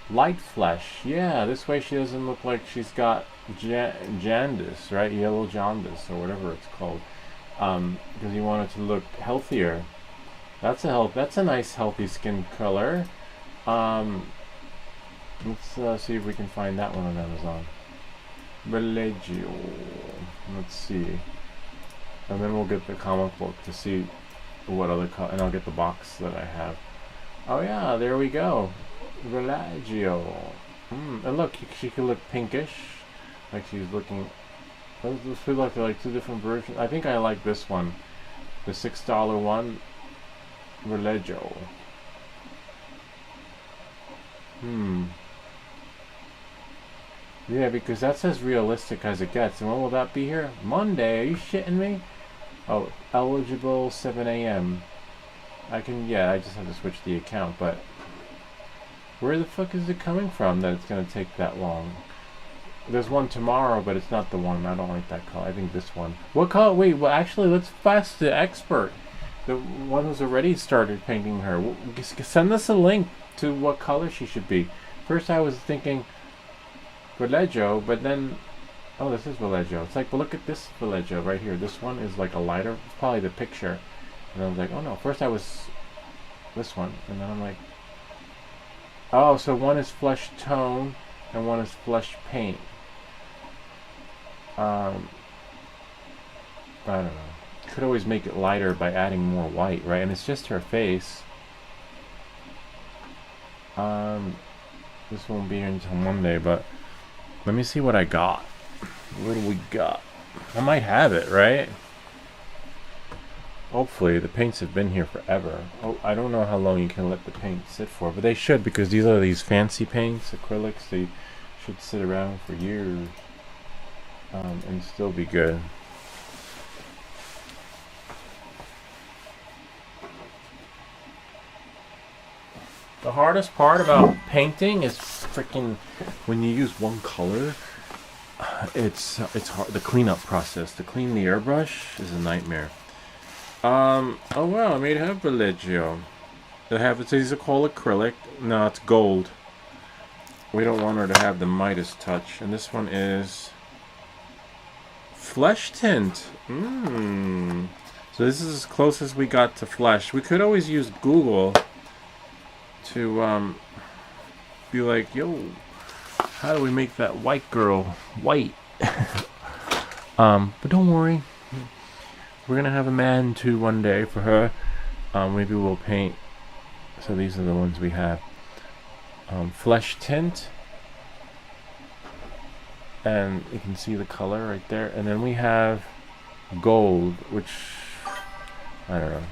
Speaker 1: Light flesh, yeah, this way she doesn't look like she's got jaundice, right? Yellow jaundice, or whatever it's called. Because you want it to look healthier. That's a nice healthy skin color. Let's see if we can find that one on Amazon. Vallejo. Let's see. And then we'll get the comic book to see what other and I'll get the box that I have. Oh yeah, there we go. Vallejo. And look, she could look pinkish, like she's looking. Those feel like they're like two different versions. I think I like this one, the $6 one. Vallejo. Yeah, because that's as realistic as it gets. And when will that be here? Monday. Are you shitting me? Oh, eligible 7 a.m. I just have to switch the account, but where the fuck is it coming from that it's going to take that long? There's one tomorrow, but it's not the one. I don't like that color. I think this one. What color? Wait, well, actually, let's ask the expert. The one who's already started painting her. Send us a link to what color she should be. First, I was thinking Vallejo, but then, oh, this is Vallejo. It's like, but look at this Vallejo right here. This one is like a lighter, probably the picture. And I was like, oh no. First, I was this one, and then I'm like, oh, so one is flesh tone and one is flesh paint. I don't know. Could always make it lighter by adding more white, right? And it's just her face. This won't be here until Monday, but let me see what I got. What do we got? I might have it, right? Hopefully, the paints have been here forever. Oh, I don't know how long you can let the paint sit for, but they should, because these are these fancy paints, acrylics. They should sit around for years and still be good. The hardest part about painting is freaking when you use one color. It's hard. The cleanup process to clean the airbrush is a nightmare. Oh wow, I made have Vallejo. They have it. These are called acrylic. No, it's gold. We don't want her to have the Midas touch. And this one is flesh tint. So this is as close as we got to flesh. We could always use Google to be like, yo, how do we make that white girl white? But don't worry, we're gonna have a man too one day for her. Maybe we'll paint. So these are the ones we have. Flesh tint, and you can see the color right there. And then we have gold, which I don't know.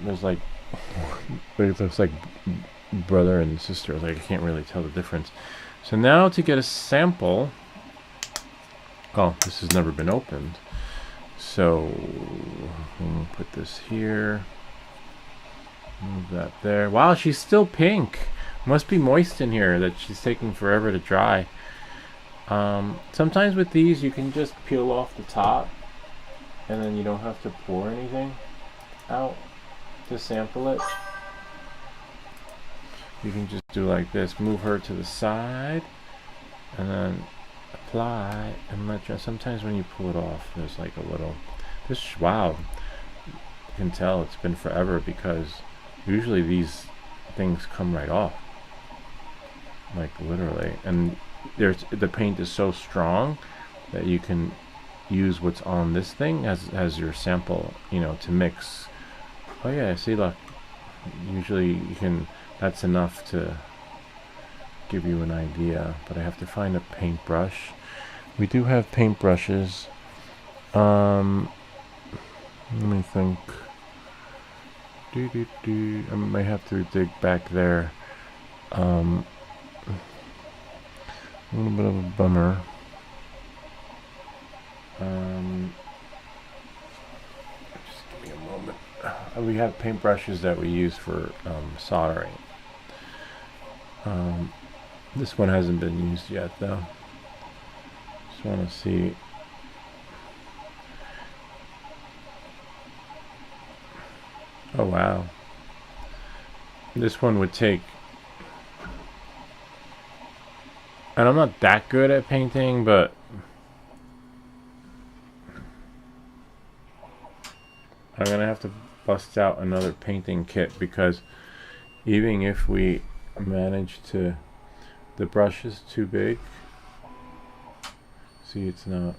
Speaker 1: There's like it looks like brother and sister. Like I can't really tell the difference. So now to get a sample. Oh, this has never been opened. So we'll put this here. Move that there. Wow, she's still pink. Must be moist in here that she's taking forever to dry. Sometimes with these you can just peel off the top and then you don't have to pour anything out to sample it. You can just do like this, move her to the side and then apply and let you. Sometimes when you pull it off there's like a little wow, you can tell it's been forever because usually these things come right off, like literally. And the paint is so strong that you can use what's on this thing as your sample, you know, to mix. Oh yeah, see, look, usually you can, that's enough to give you an idea, but I have to find a paintbrush. We do have paintbrushes. Let me think. I might have to dig back there. A little bit of a bummer. Just give me a moment. We have paintbrushes that we use for soldering. This one hasn't been used yet though. Just want to see. Oh wow. This one would take, and I'm not that good at painting, but I'm gonna have to bust out another painting kit, because even if we manage to, the brush is too big. See, it's not,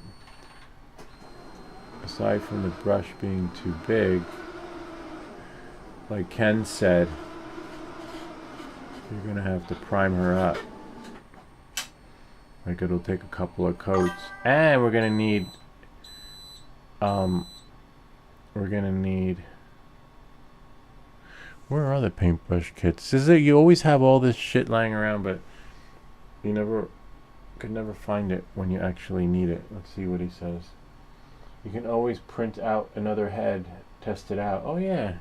Speaker 1: aside from the brush being too big, like Ken said, you're gonna have to prime her up. Like, it'll take a couple of coats, and we're gonna need where are the paintbrush kits? Is it, you always have all this shit lying around, but you could never find it when you actually need it. Let's see what he says. You can always print out another head, test it out. Oh yeah,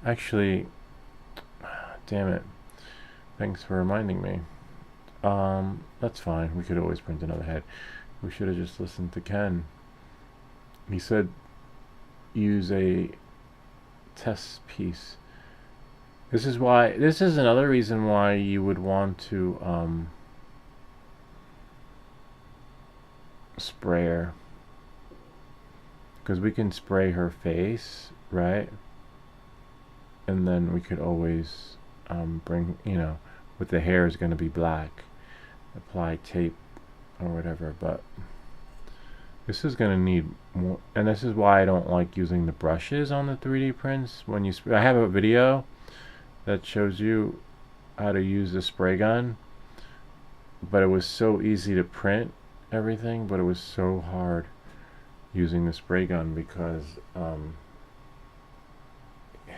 Speaker 1: actually, damn it, thanks for reminding me. That's fine, we could always print another head. We should have just listened to Ken. He said use a test piece. This is another reason why you would want to spray her, because we can spray her face, right? And then we could always bring, you know, with the hair is going to be black, apply tape or whatever. But this is going to need more, and this is why I don't like using the brushes on the 3D prints. When you I have a video that shows you how to use the spray gun, but it was so easy to print everything, but it was so hard using the spray gun, because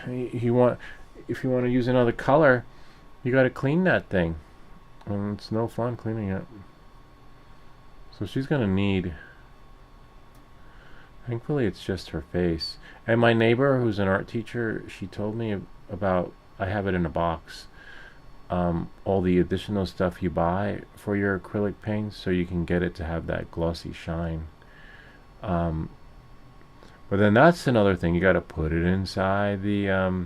Speaker 1: if you want to use another color, you got to clean that thing, and it's no fun cleaning it. So she's gonna need, thankfully it's just her face. And my neighbor, who's an art teacher, she told me about, I have it in a box, all the additional stuff you buy for your acrylic paints, so you can get it to have that glossy shine. But then that's another thing, you got to put it inside the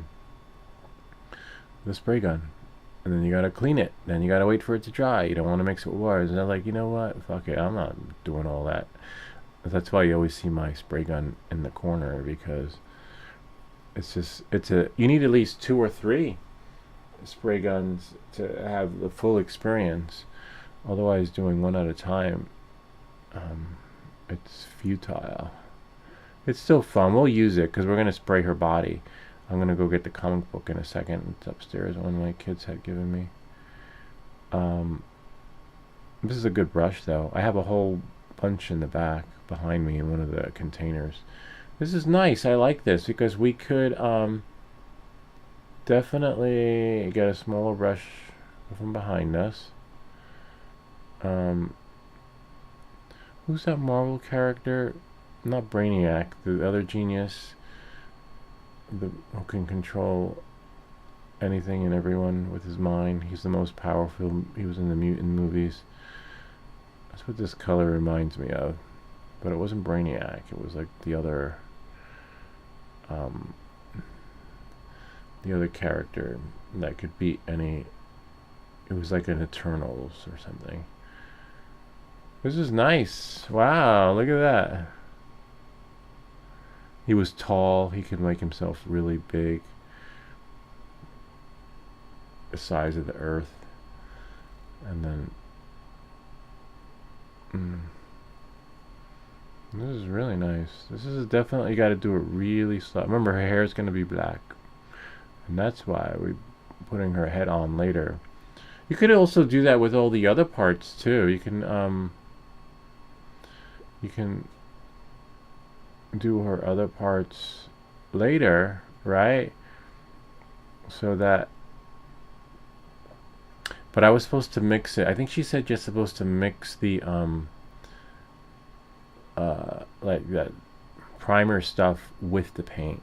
Speaker 1: spray gun, and then you got to clean it, then you got to wait for it to dry. You don't want to mix it with water. And they're like, you know what, fuck it, I'm not doing all that. That's why you always see my spray gun in the corner, because it's just, you need at least 2 or 3 spray guns to have the full experience. Otherwise, doing one at a time, it's futile. It's still fun. We'll use it because we're going to spray her body. I'm going to go get the comic book in a second. It's upstairs, one my kids had given me. This is a good brush though. I have a whole bunch in the back behind me in one of the containers. This is nice. I like this because we could definitely get a smaller brush from behind us. Who's that Marvel character? Not Brainiac, the other genius, who can control anything and everyone with his mind. He's the most powerful. He was in the Mutant movies. That's what this color reminds me of. But it wasn't Brainiac. It was like the other character that could beat any. It was like an Eternals or something. This is nice. Wow, look at that. He was tall. He could make himself really big, the size of the earth. And then this is really nice. This is definitely, you got to do it really slow. Remember, her hair is going to be black, and that's why we're putting her head on later. You could also do that with all the other parts too. You can do her other parts later, right? So that, but I was supposed to mix it. I think she said you're supposed to mix the like that primer stuff with the paint,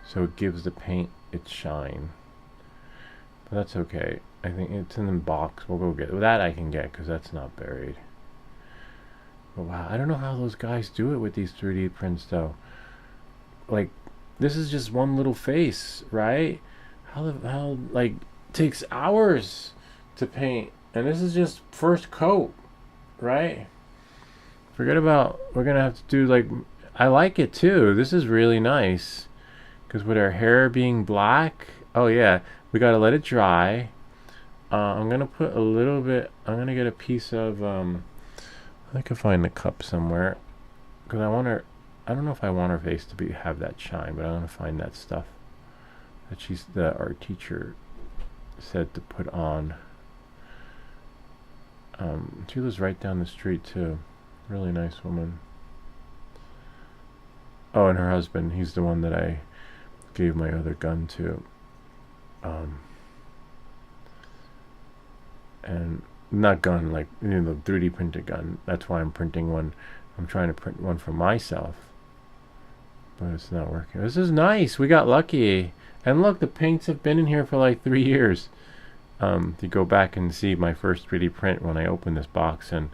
Speaker 1: so it gives the paint its shine. But that's okay. I think it's in the box. We'll go get that. I can get because that's not buried. But wow, I don't know how those guys do it with these 3D prints though. Like, this is just one little face, right? How like takes hours to paint, and this is just first coat, right? Forget about, we're gonna have to do like, I like it too. This is really nice because with our hair being black, oh yeah, we gotta let it dry. I'm gonna put a little bit, I'm gonna get a piece of I can find the cup somewhere because I want her, I don't know if I want her face to have that shine, but I want to find that stuff that our teacher said to put on. She lives right down the street too. Really nice woman. Oh, and her husband, he's the one that I gave my other gun to. And not gun, like, you know, the 3D printed gun. That's why I'm printing one. I'm trying to print one for myself, but it's not working. This is nice. We got lucky. And look, the paints have been in here for like 3 years. To go back and see my first 3D print when I opened this box, and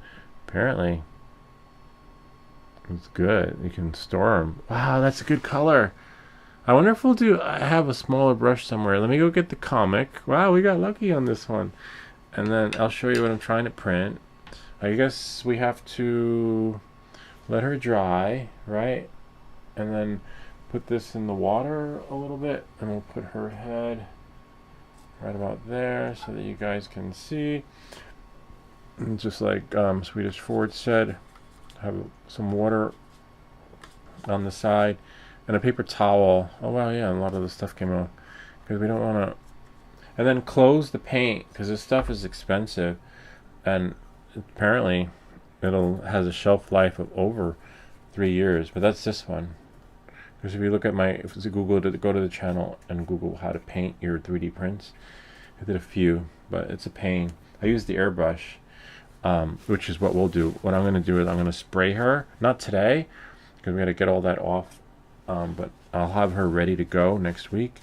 Speaker 1: apparently it's good. You can store them. Wow, that's a good color. I wonder if we'll do, I have a smaller brush somewhere. Let me go get the comic. Wow, we got lucky on this one. And then I'll show you what I'm trying to print. I guess we have to let her dry, right? And then put this in the water a little bit, and we'll put her head right about there so that you guys can see. And just like Swedish Ford said, have some water on the side and a paper towel. Oh wow, yeah, a lot of the stuff came off because we don't want to. And then close the paint because this stuff is expensive, and apparently has a shelf life of over 3 years. But that's this one. Because if you look at if you Google it, go to the channel and Google how to paint your 3D prints. I did a few, but it's a pain. I use the airbrush, which is what we'll do. What I'm going to do is I'm going to spray her. Not today, because we got to get all that off. But I'll have her ready to go next week.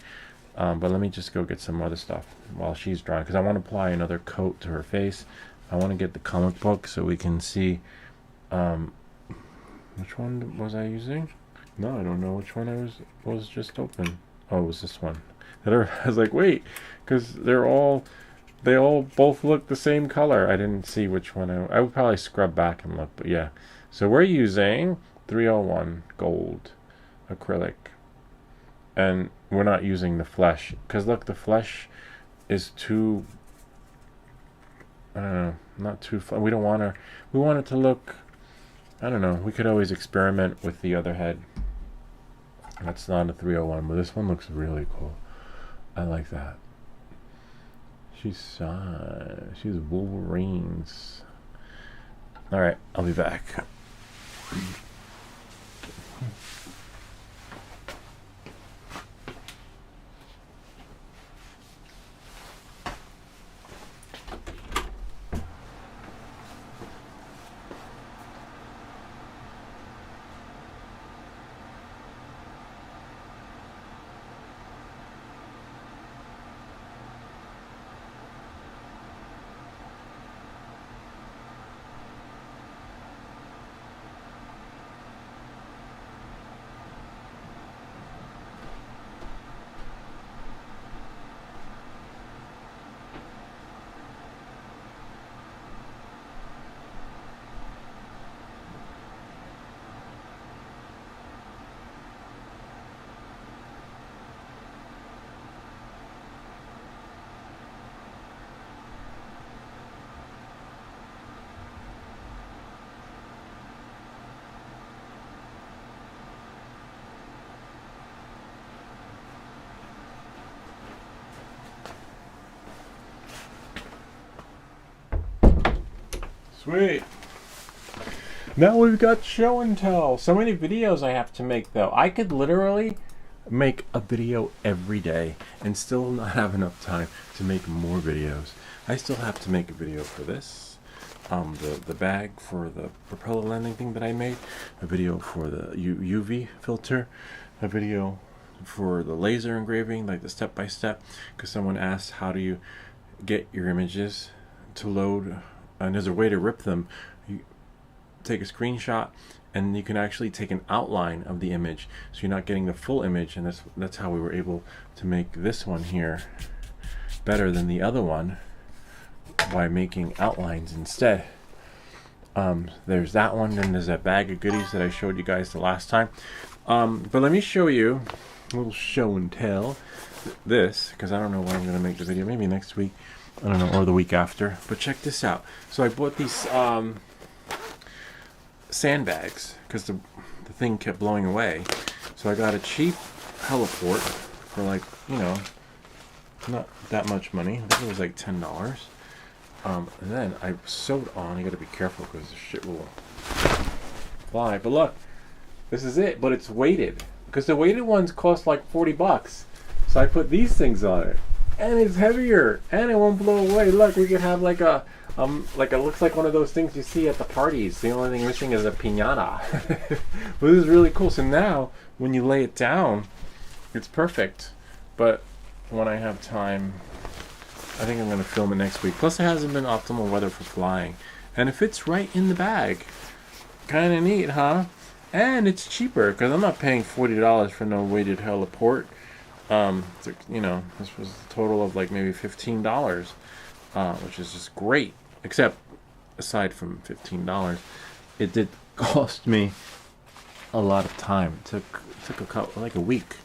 Speaker 1: But let me just go get some other stuff while she's drying, because I want to apply another coat to her face. I want to get the comic book so we can see which one was I using. No, I don't know which one I was just open. Oh, it was this one. I was like, wait, because they all both look the same color. I didn't see which one I would probably scrub back and look, but yeah. So we're using 301 gold acrylic. And we're not using the flesh because look, the flesh is too, I don't know, not too fun. We don't want her. We want it to look, I don't know. We could always experiment with the other head. That's not a 301, but this one looks really cool. I like that. She's Wolverines. All right, I'll be back. Sweet. Now we've got show and tell. So many videos I have to make though. I could literally make a video every day and still not have enough time to make more videos. I still have to make a video for this. the bag for the propeller landing thing that I made, a video for the UV filter, a video for the laser engraving, like the step-by-step, because someone asked how do you get your images to load, and there's a way to rip them. You take a screenshot and you can actually take an outline of the image, so you're not getting the full image, and that's how we were able to make this one here better than the other one, by making outlines instead. There's that one, and there's that bag of goodies that I showed you guys the last time. But let me show you a little show and tell this, because I don't know when I'm going to make the video, maybe next week, I don't know, or the week after. But check this out. So I bought these sandbags because the thing kept blowing away. So I got a cheap heliport for, like, you know, not that much money. I think it was like $10. And then I sewed on. You got to be careful because the shit will fly. But look, this is it. But it's weighted, because the weighted ones cost like 40 bucks. So I put these things on it, and it's heavier, and it won't blow away. Look, we could have like a it looks like one of those things you see at the parties. The only thing missing is a piñata. But this is really cool. So now when you lay it down, it's perfect. But when I have time, I think I'm going to film it next week. Plus, it hasn't been optimal weather for flying. And it fits right in the bag. Kind of neat, huh? And it's cheaper, because I'm not paying $40 for no weighted heliport. You know, this was a total of like maybe $15, which is just great. Except, aside from $15, it did cost me a lot of time. It took a couple, like a week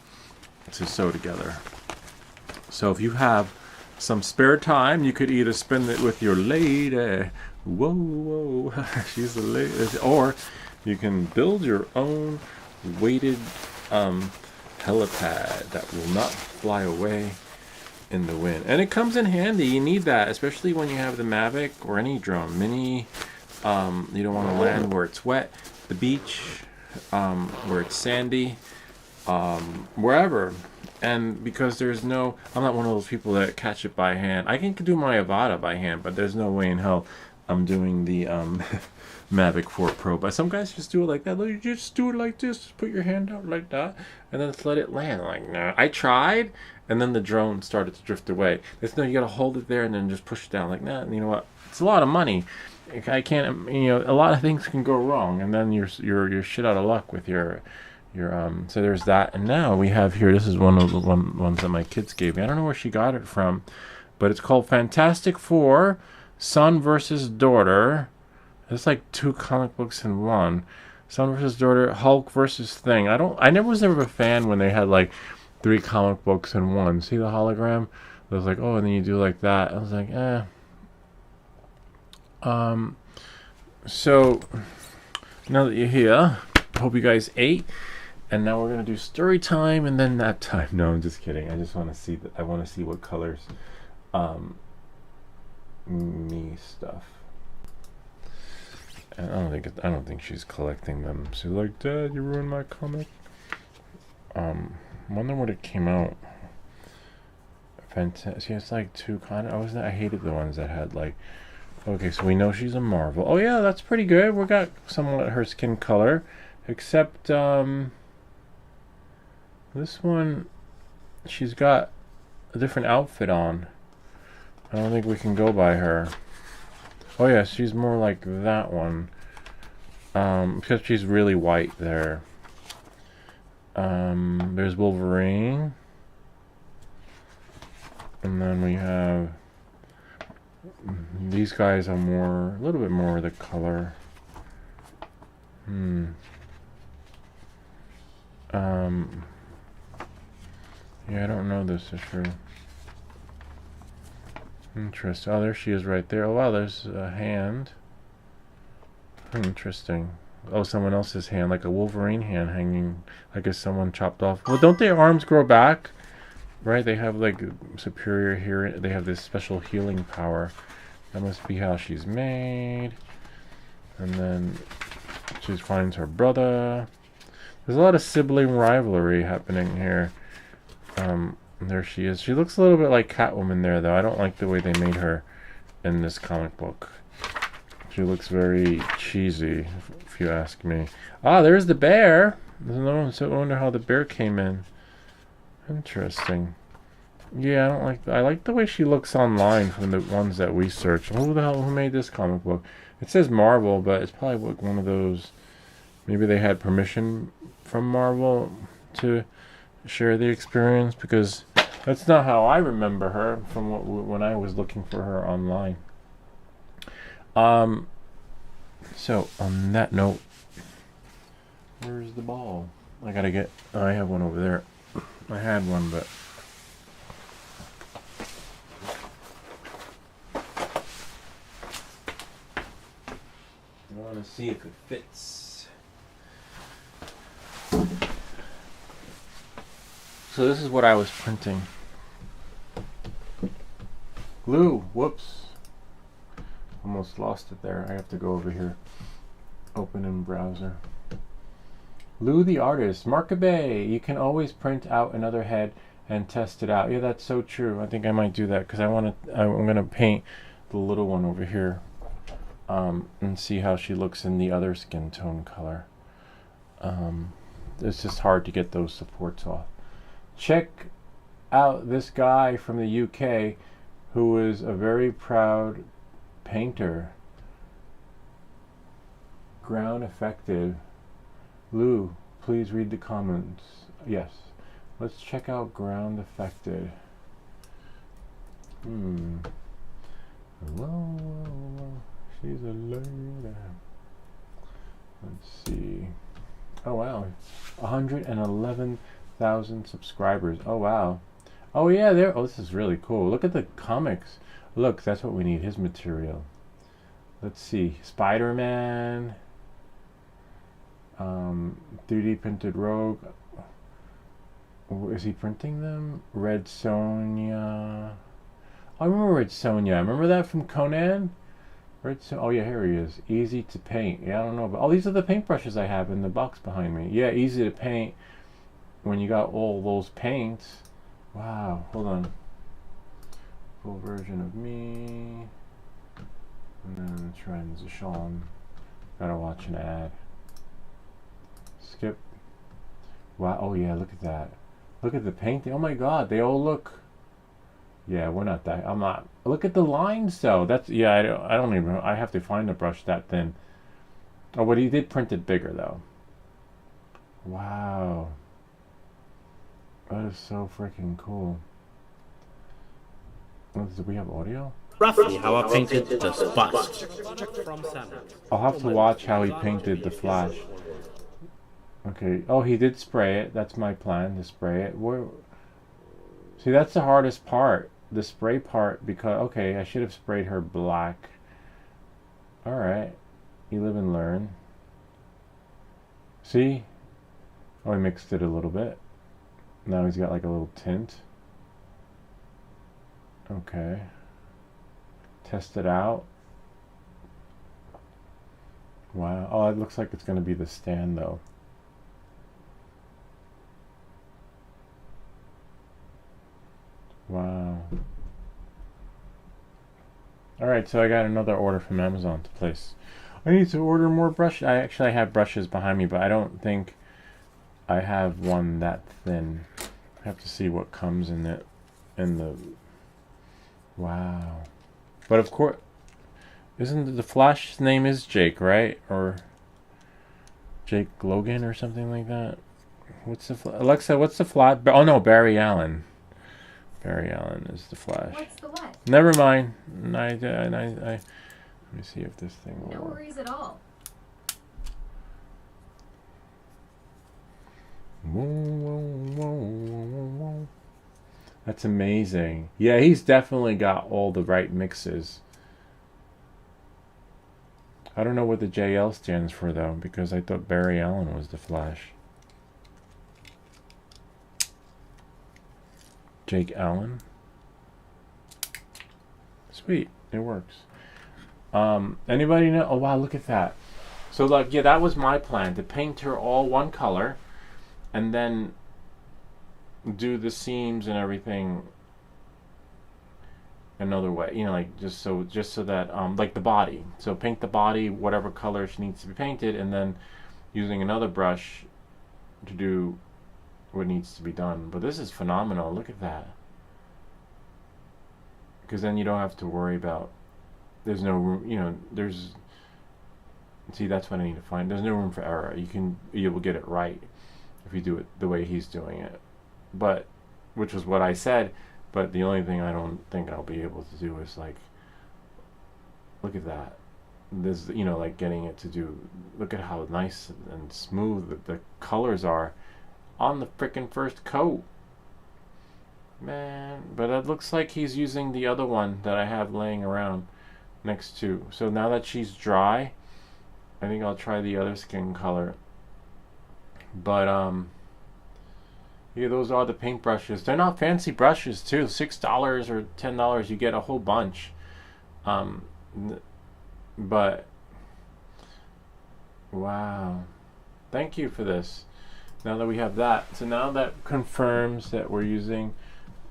Speaker 1: to sew together. So if you have some spare time, you could either spend it with your lady, whoa, she's a lady, or you can build your own weighted helipad that will not fly away in the wind. And it comes in handy. You need that, especially when you have the Mavic or any drone mini. You don't want to land where it's wet, the beach, where it's sandy, wherever. And because there's no, I'm not one of those people that catch it by hand. I can do my Avada by hand, but there's no way in hell I'm doing the Mavic 4 Pro. But some guys just do it like that. You just do it like this. Just put your hand out like that, and then just let it land. Like, nah. I tried, and then the drone started to drift away. There's no, you gotta hold it there and then just push it down. Like, nah. And you know what? It's a lot of money. I can't. You know, a lot of things can go wrong, and then you're shit out of luck with your. So there's that. And now we have here, this is one of the ones that my kids gave me. I don't know where she got it from, but it's called Fantastic Four, Son versus Daughter. It's like 2 comic books in one. Son versus Daughter, Hulk versus Thing. I never was ever a fan when they had like 3 comic books in one. See the hologram? I was like, oh, and then you do like that. I was like, eh. So now that you're here, I hope you guys ate. And now we're gonna do story time and then nap time. No, I'm just kidding. I just want to see I want to see what colors me stuff. And I don't think she's collecting them. She's like, Dad, you ruined my comic. Wonder when it came out. Fantastic. It's like 2 kind of. I hated the ones that had like. Okay, so we know she's a Marvel. Oh yeah, that's pretty good. We got somewhat her skin color, except this one, she's got a different outfit on. I don't think we can go by her. Oh yeah, she's more like that one. Because she's really white there. There's Wolverine. And then we have these guys are a little bit more of the color. Yeah, I don't know this is true. Interesting. Oh, there she is right there. Oh, wow, there's a hand. Interesting. Oh, someone else's hand, like a Wolverine hand hanging. I guess someone chopped off. Well, don't their arms grow back? Right? They have like superior hearing. They have this special healing power. That must be how she's made. And then she finds her brother. There's a lot of sibling rivalry happening here. There she is. She looks a little bit like Catwoman there, though. I don't like the way they made her in this comic book. She looks very cheesy, if you ask me. Ah, there's the bear. I wonder how the bear came in. Interesting. Yeah, I like the way she looks online from the ones that we searched. Who the hell, who made this comic book? It says Marvel, but it's probably one of those, maybe they had permission from Marvel to share the experience, because that's not how I remember her from when I was looking for her online. So on that note, where's the ball? I have one over there. I had one, but I want to see if it fits. So this is what I was printing. Glue. Whoops. Almost lost it there. I have to go over here. Open in browser. Lou the artist. Markabay. You can always print out another head and test it out. Yeah, that's so true. I think I might do that because I'm gonna paint the little one over here, and see how she looks in the other skin tone color. It's just hard to get those supports off. Check out this guy from the UK who is a very proud painter. Ground effective. Lou, please read the comments. Yes. Let's check out Ground Affected. Hello. She's a lady. Let's see. Oh wow. 111,000 subscribers. Oh wow. Oh yeah, there. Oh, this is really cool. Look at the comics. Look, that's what we need. His material. Let's see. Spider-Man. 3D printed Rogue. Is he printing them? Red Sonja. I remember Red Sonja. Remember that from Conan? Oh yeah, here he is. Easy to paint. Yeah, I don't know, but oh, these are the paintbrushes I have in the box behind me. Yeah, easy to paint when you got all those paints. Wow. Hold on. Full version of me. And then transition. Gotta watch an ad. Skip. Wow. Oh yeah, look at that. Look at the painting. Oh my god, they all look. Yeah, we're not that. I'm not. Look at the lines though. That's, yeah, I don't even, I have to find a brush that thin. Oh, but he did print it bigger though. Wow. That is so freaking cool. Do we have audio?
Speaker 2: Roughly how I painted the Flash.
Speaker 1: I'll have to watch how he painted the Flash. Okay. Oh, he did spray it. That's my plan, to spray it. See, that's the hardest part. The spray part, because... Okay, I should have sprayed her black. Alright. You live and learn. See? Oh, I mixed it a little bit. Now he's got like a little tint. Okay. Test it out. Wow. Oh, it looks like it's going to be the stand though. Wow. Alright, so I got another order from Amazon to place. I need to order more brushes. I actually have brushes behind me, but I don't think I have one that thin. I have to see what comes in it. Wow. But of course, isn't the Flash's name is Jake, right? Or Jake Logan or something like that? What's the Alexa? What's the Flash? Oh no, Barry Allen. Barry Allen is the Flash.
Speaker 3: What's the what?
Speaker 1: Never mind. Let me see if this thing will.
Speaker 3: No worries at all.
Speaker 1: That's amazing. Yeah, he's definitely got all the right mixes. I don't know what the JL stands for though, because I thought Barry Allen was the Flash. Jake Allen. Sweet, it works. Anybody know? Oh wow, look at that. So like, yeah, that was my plan, to paint her all one color and then do the seams and everything another way, you know, like just so that like the body. So paint the body whatever color she needs to be painted, and then using another brush to do what needs to be done. But this is phenomenal. Look at that. Because then you don't have to worry about, there's no room, you know, there's, see, that's what I need to find. There's no room for error. You will get it right if you do it the way he's doing it. But, which was what I said, but the only thing I don't think I'll be able to do is like, look at that. This, you know, like getting it to do, look at how nice and smooth the colors are on the frickin' first coat. Man, but it looks like he's using the other one that I have laying around next to. So now that she's dry, I think I'll try the other skin color. But yeah, those are the paint brushes. They're not fancy brushes too. $6 or $10, you get a whole bunch. But wow, thank you for this. Now that we have that, so now that confirms that we're using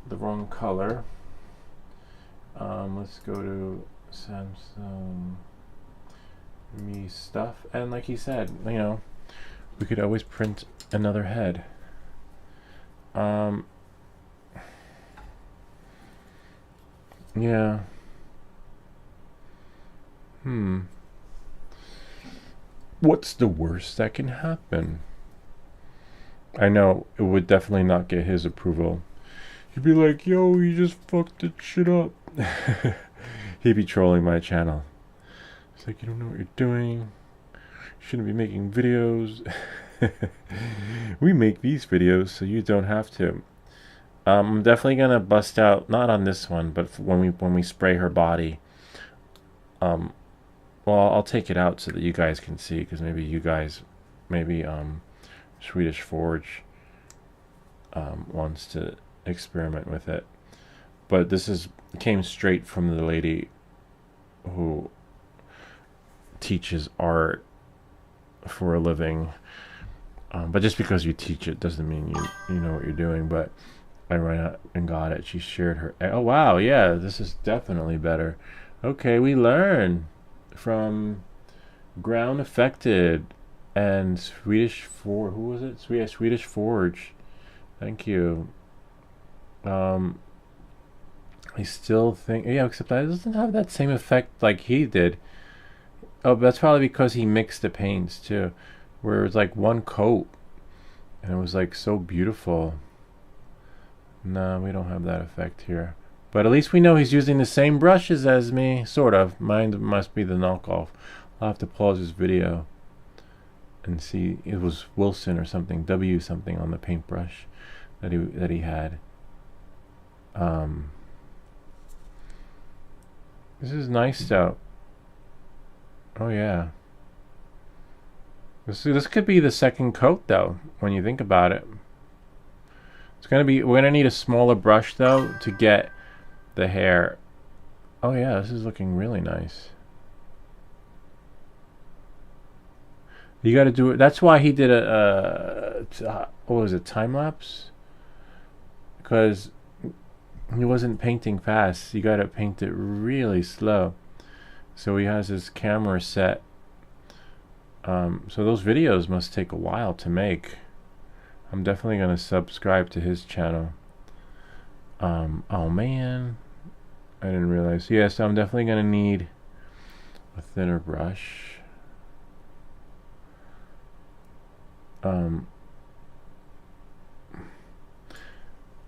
Speaker 1: the wrong color. Let's go to Samsung Me stuff, and like he said, you know, we could always print another head. Yeah. What's the worst that can happen? I know it would definitely not get his approval. He'd be like, yo, you just fucked that shit up. He'd be trolling my channel. It's like, you don't know what you're doing. You shouldn't be making videos. We make these videos so you don't have to. I'm definitely gonna bust out, not on this one, but when we spray her body. Well, I'll take it out so that you guys can see, because maybe you guys, Swedish Forge wants to experiment with it. But this came straight from the lady who teaches art for a living. But just because you teach it doesn't mean you know what you're doing. But I ran out and got it. She shared her. Oh wow, yeah, this is definitely better. Okay, we learn from Ground Affected and Swedish Forge. Who was it? Swedish Forge. Thank you. I still think, yeah, except that doesn't have that same effect like he did. Oh, but that's probably because he mixed the paints too, where it was like one coat and it was like so beautiful. No, we don't have that effect here. But at least we know he's using the same brushes as me, sort of. Mine must be the knockoff. I'll have to pause this video and see. It was Wilson or something, W something on the paintbrush that he had. This is nice though. Oh yeah. This could be the second coat though, when you think about it. We're gonna need a smaller brush though to get the hair. Oh yeah, this is looking really nice. You got to do it. That's why he did what was it, time lapse? Because he wasn't painting fast. You got to paint it really slow. So he has his camera set. So those videos must take a while to make. I'm definitely gonna subscribe to his channel. Oh man, I didn't realize. Yeah, so I'm definitely gonna need a thinner brush.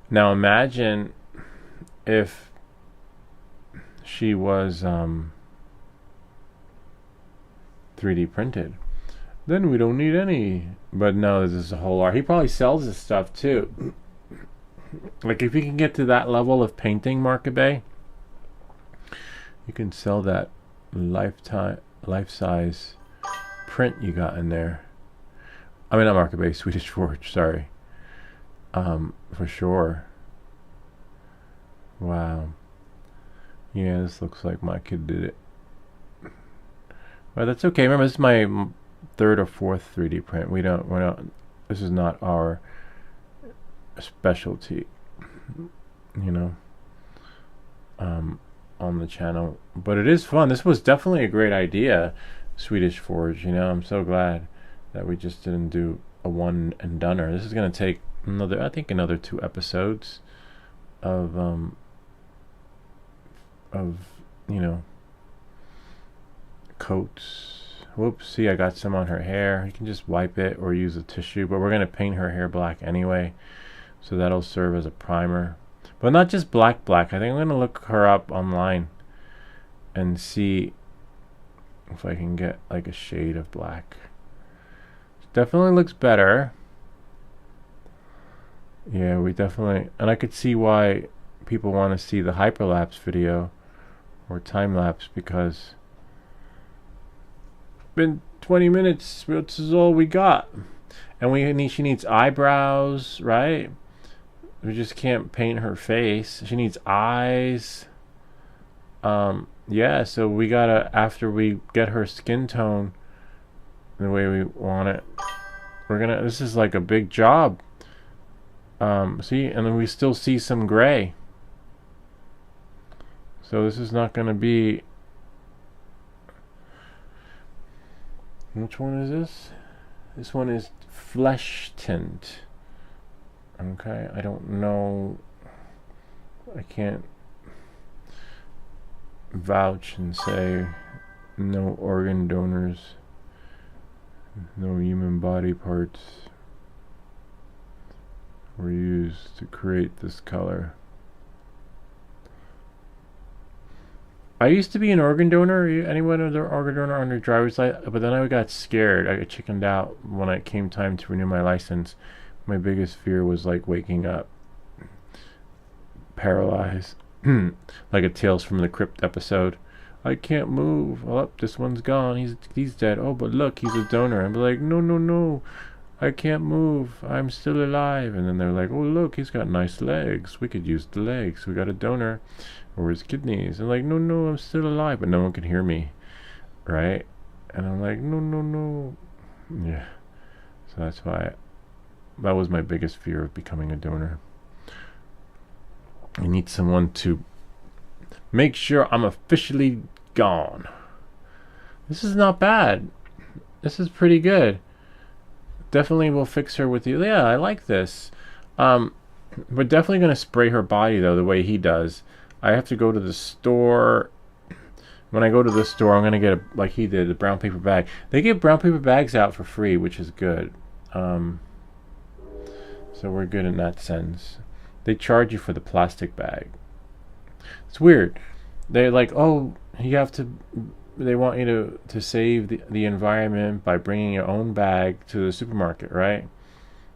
Speaker 1: Now imagine if she was 3D printed. Then we don't need any. But no, this is a whole art. He probably sells this stuff too. Like if you can get to that level of painting, Markabe, you can sell that life-size print you got in there. I mean, not Markabe, Swedish Forge, sorry. For sure. Wow. Yeah, this looks like my kid did it. Well, that's okay. Remember, this is my third or fourth 3D print. We're not. This is not our specialty. You know. on the channel, but it is fun. This was definitely a great idea, Swedish Forge. You know, I'm so glad that we just didn't do a one and doneer. This is gonna take another, I think, another 2 episodes of you know, coats. Whoops, see, I got some on her hair. You can just wipe it or use a tissue, but we're gonna paint her hair black anyway, so that'll serve as a primer. But not just black. I think I'm gonna look her up online and see if I can get like a shade of black. Definitely looks better. Yeah, we definitely, and I could see why people want to see the hyperlapse video or time lapse, because been 20 minutes. This is all we got, and she needs eyebrows, right? We just can't paint her face. She needs eyes. Yeah, so we gotta, after we get her skin tone the way we want it, this is like a big job. See, and then we still see some gray. So this is not gonna be, which one is this? This one is flesh tint. Okay, I don't know. I can't vouch and say no organ donors, no human body parts were used to create this color. I used to be an organ donor. Anyone other organ donor on their driver's license? But then I got scared. I got chickened out when it came time to renew my license. My biggest fear was like waking up paralyzed, like a Tales from the Crypt episode. I can't move. Oh, this one's gone. He's dead. Oh, but look, he's a donor. I'm like, no, I can't move. I'm still alive. And then they're like, oh, look, he's got nice legs. We could use the legs. We got a donor, or his kidneys. And like, no, I'm still alive. But no one can hear me, right? And I'm like, no. Yeah. So that's why. That was my biggest fear of becoming a donor. I need someone to make sure I'm officially gone. This is not bad. This is pretty good. Definitely will fix her with you. Yeah, I like this. We're definitely going to spray her body, though, the way he does. I have to go to the store. When I go to the store, I'm going to get, like he did, a brown paper bag. They give brown paper bags out for free, which is good. So we're good in that sense. They charge you for the plastic bag. It's weird. They're like, oh, you have to, they want you to save the environment by bringing your own bag to the supermarket, right?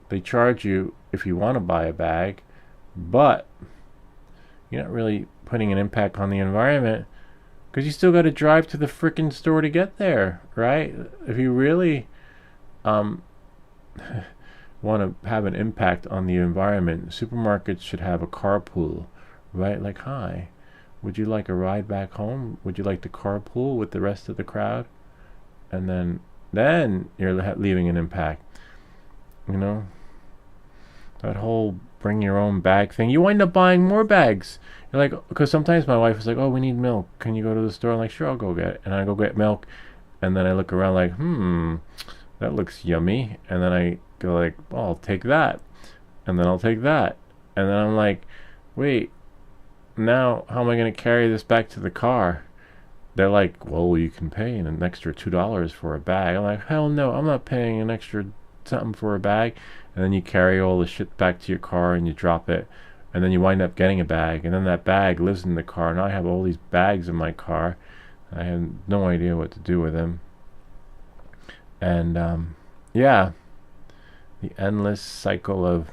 Speaker 1: They charge you if you want to buy a bag, but you're not really putting an impact on the environment, because you still got to drive to the frickin' store to get there, right? If you really want to have an impact on the environment, supermarkets should have a carpool, right? Like, hi, would you like a ride back home? Would you like to carpool with the rest of the crowd? And then you're leaving an impact. You know, that whole bring your own bag thing, you wind up buying more bags. You're like, because sometimes my wife is like, oh, we need milk, can you go to the store? I'm like, sure, I'll go get it. And I go get milk, and then I look around like, that looks yummy. And then I go like, oh, I'll take that, and then I'll take that, and then I'm like, wait, now how am I going to carry this back to the car? They're like, well, you can pay an extra $2 for a bag. I'm like, hell no, I'm not paying an extra something for a bag. And then you carry all the shit back to your car and you drop it, and then you wind up getting a bag, and then that bag lives in the car. Now I have all these bags in my car. I have no idea what to do with them. And yeah, the endless cycle of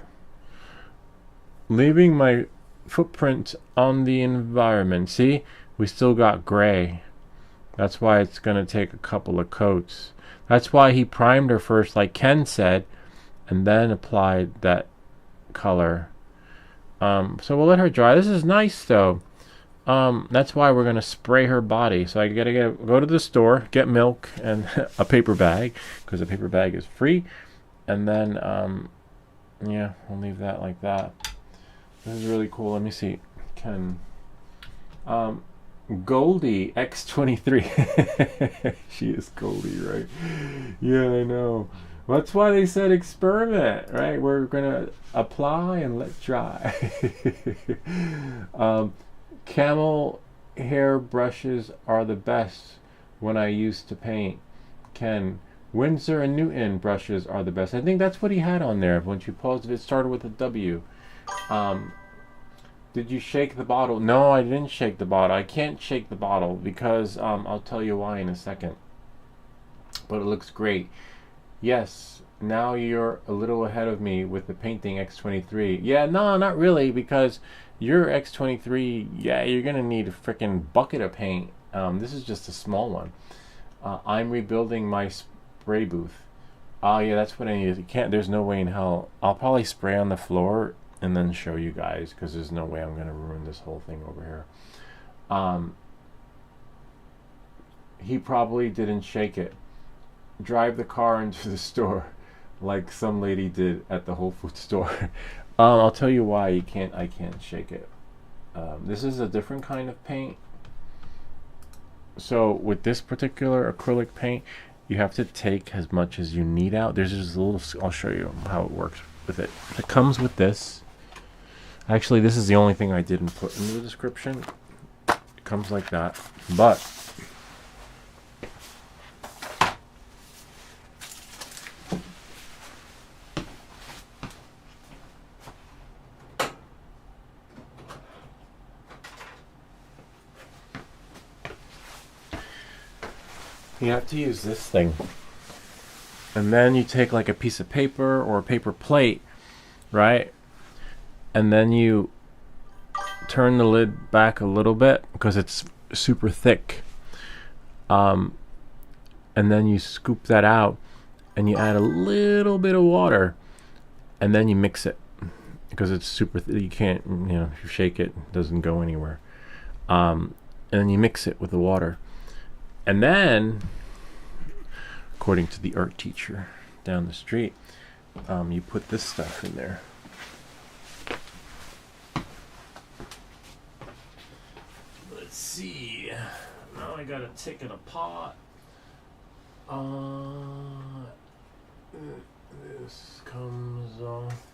Speaker 1: leaving my footprint on the environment. See, we still got gray. That's why it's going to take a couple of coats. That's why he primed her first, like Ken said, and then applied that color. So we'll let her dry. This is nice, though. That's why we're going to spray her body. So I gotta go to the store, get milk and a paper bag, because a paper bag is free. And then, yeah, we'll leave that like that. This is really cool. Let me see. Goldie X23. She is Goldie, right? Yeah, I know. That's why they said experiment, right? We're gonna apply and let dry. Camel hair brushes are the best when I used to paint. Ken, Windsor and Newton brushes are the best. I think that's what he had on there. Once you paused it started with a W. Did you shake the bottle? No, I didn't shake the bottle. I can't shake the bottle because I'll tell you why in a second. But it looks great. Yes, now you're a little ahead of me with the painting X23. Yeah, no, not really, because your X23, yeah, you're going to need a freaking bucket of paint. This is just a small one. I'm rebuilding my spray booth. Oh, yeah, that's what I need. You can't, there's no way in hell. I'll probably spray on the floor and then show you guys, because there's no way I'm going to ruin this whole thing over here. He probably didn't shake it. Drive the car into the store like some lady did at the Whole Foods store. I'll tell you why I can't shake it. This is a different kind of paint. So with this particular acrylic paint, you have to take as much as you need out. There's just a little, I'll show you how it works with it. It comes with this. Actually, this is the only thing I didn't put in the description. It comes like that, but you have to use this thing, and then you take like a piece of paper or a paper plate, right, and then you turn the lid back a little bit because it's super thick, and then you scoop that out and you add a little bit of water, and then you mix it because it's super you can't, if you shake it, it doesn't go anywhere, and then you mix it with the water. And then, according to the art teacher down the street, you put this stuff in there. Let's see. Now I gotta take it apart. This comes off.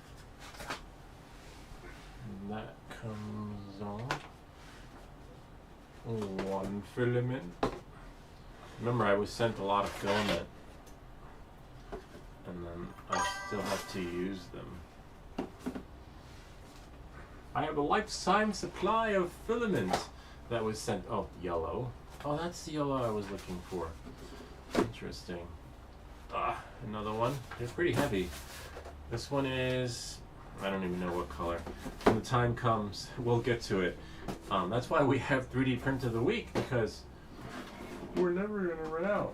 Speaker 1: That comes off. One filament. Remember, I was sent a lot of filament, and then I still have to use them. I have a lifetime supply of filament that was sent. Oh, yellow. Oh, that's the yellow I was looking for. Interesting. Another one. They're pretty heavy. This one is, I don't even know what color. When the time comes, we'll get to it. That's why we have 3D Print of the Week, because we're never gonna run out.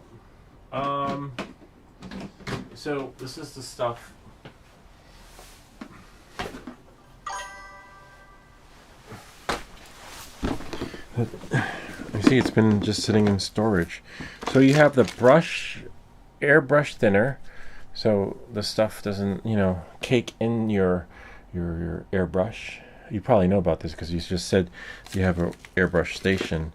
Speaker 1: So this is the stuff. You see, it's been just sitting in storage. So you have the brush, airbrush thinner, so the stuff doesn't, cake in your airbrush. You probably know about this because you just said you have an airbrush station.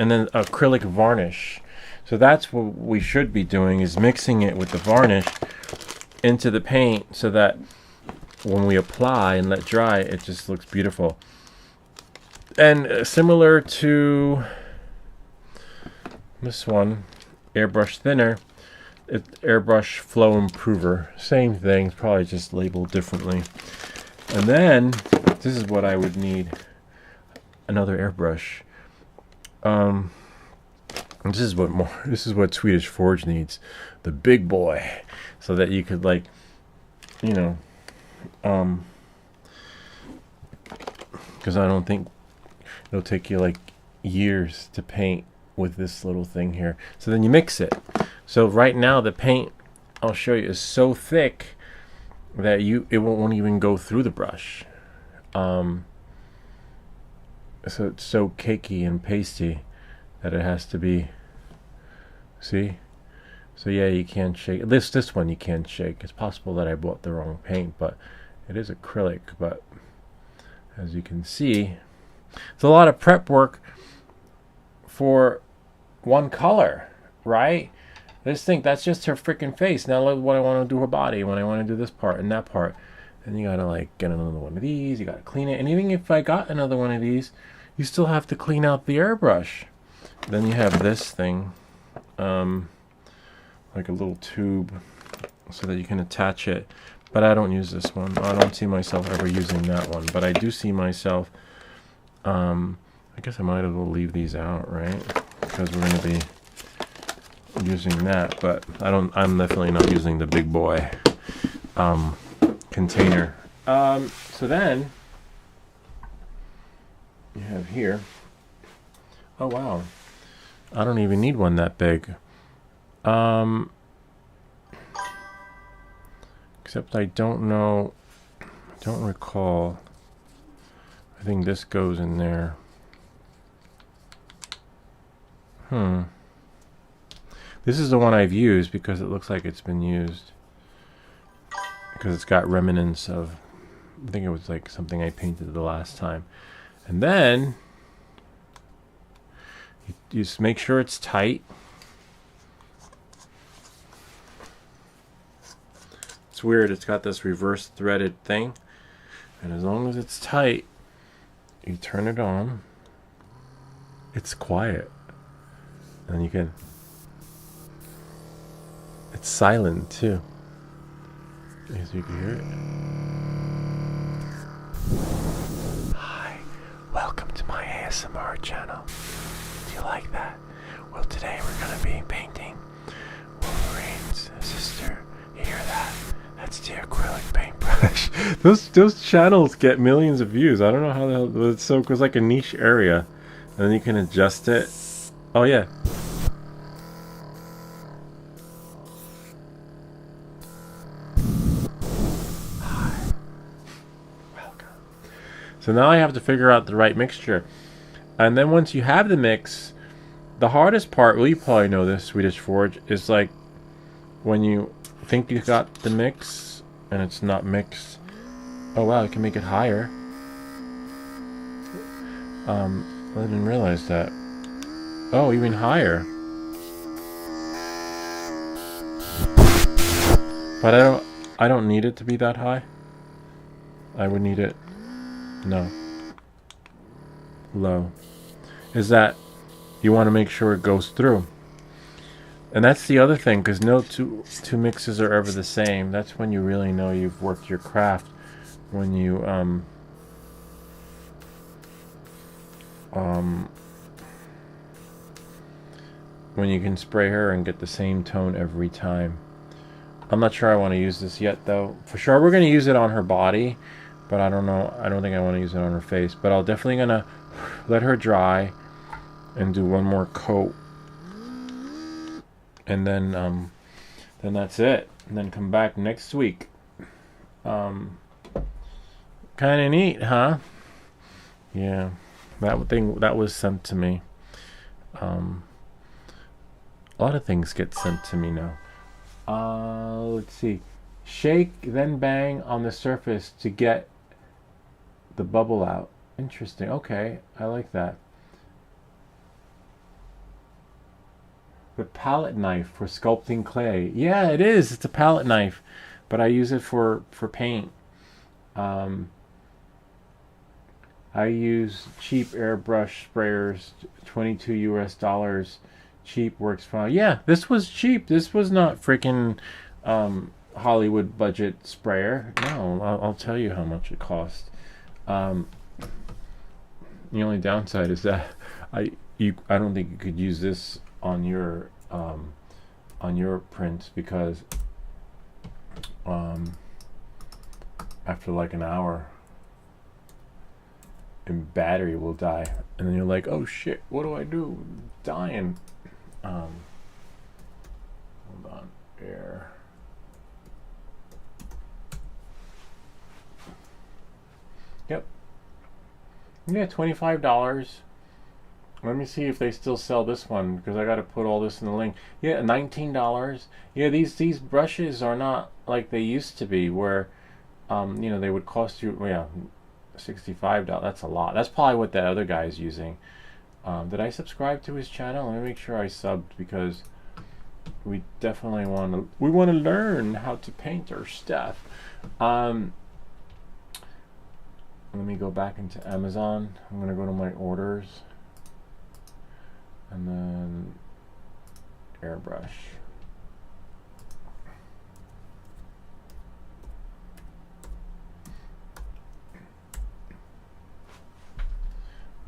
Speaker 1: And then acrylic varnish. So that's what we should be doing, is mixing it with the varnish into the paint so that when we apply and let dry, it just looks beautiful. And similar to this one, airbrush thinner, airbrush flow improver, same thing, it's probably just labeled differently. And then this is what I would need, another airbrush. This is what Swedish Forge needs, the big boy, so that you could because I don't think it'll take you like years to paint with this little thing here. So then you mix it. So right now the paint, I'll show you, is so thick that it won't even go through the brush. So it's so cakey and pasty that it has to be, see? So yeah, you can't shake this one. You can't shake. It's possible that I bought the wrong paint, but it is acrylic. But as you can see, It's a lot of prep work for one color, right? Just think that's just her freaking face. Now look what I want to do her body, when I want to do this part and that part. And you gotta like get another one of these, you gotta clean it. And even if I got another one of these, you still have to clean out the airbrush. Then you have this thing, like a little tube so that you can attach it. But I don't use this one. I don't see myself ever using that one. But I do see myself, I guess I might as well leave these out, right? Because we're gonna be using that, but I'm definitely not using the big boy container. So then you have here, oh wow, I don't even need one that big, except I don't recall. I think this goes in there. This is the one I've used because it looks like it's been used. Because it's got remnants of, I think it was like something I painted the last time. And then you just make sure it's tight. It's weird, it's got this reverse threaded thing. And as long as it's tight, you turn it on. It's quiet. And you can, it's silent too. As you can hear it. Hi, welcome to my ASMR channel. Do you like that? Well, today we're going to be painting Wolverine's sister. You hear that? That's the acrylic paintbrush. those channels get millions of views. I don't know how the hell, it's so, it's like a niche area. And then you can adjust it. Oh yeah. So now I have to figure out the right mixture. And then once you have the mix, the hardest part, well, you probably know this, Swedish Forge, is like when you think you got the mix and it's not mixed. Oh wow, you can make it higher. I didn't realize that. Oh, even higher. But I don't need it to be that high. I would need it, no, low. Is that you want to make sure it goes through. And that's the other thing, because no two mixes are ever the same. That's when you really know you've worked your craft. When you when you can spray her and get the same tone every time. I'm not sure I want to use this yet though. For sure we're going to use it on her body, but I don't know. I don't think I want to use it on her face. But I'll definitely going to let her dry and do one more coat. And then that's it. And then come back next week. Kind of neat, huh? Yeah. That thing that was sent to me. A lot of things get sent to me now. Let's see. Shake, then bang on the surface to get the bubble out. Interesting. Okay, I like that. The palette knife for sculpting clay. Yeah, it is. It's a palette knife, but I use it for paint. I use cheap airbrush sprayers, $22 US. Cheap, works fine. Yeah, this was cheap. This was not freaking Hollywood budget sprayer. No, I'll tell you how much it cost. The only downside is that I don't think you could use this on your prints, because after like an hour, and battery will die, and then you're like, oh shit, what do I do? I'm dying. Hold on, air. Yep. Yeah, $25. Let me see if they still sell this one, because I got to put all this in the link. Yeah, $19. Yeah, these brushes are not like they used to be, where you know, they would cost you, yeah, $65. That's a lot. That's probably what that other guy is using. Did I subscribe to his channel? Let me make sure I subbed, because we definitely want to learn how to paint our stuff. Let me go back into Amazon. I'm gonna go to my orders and then Airbrush.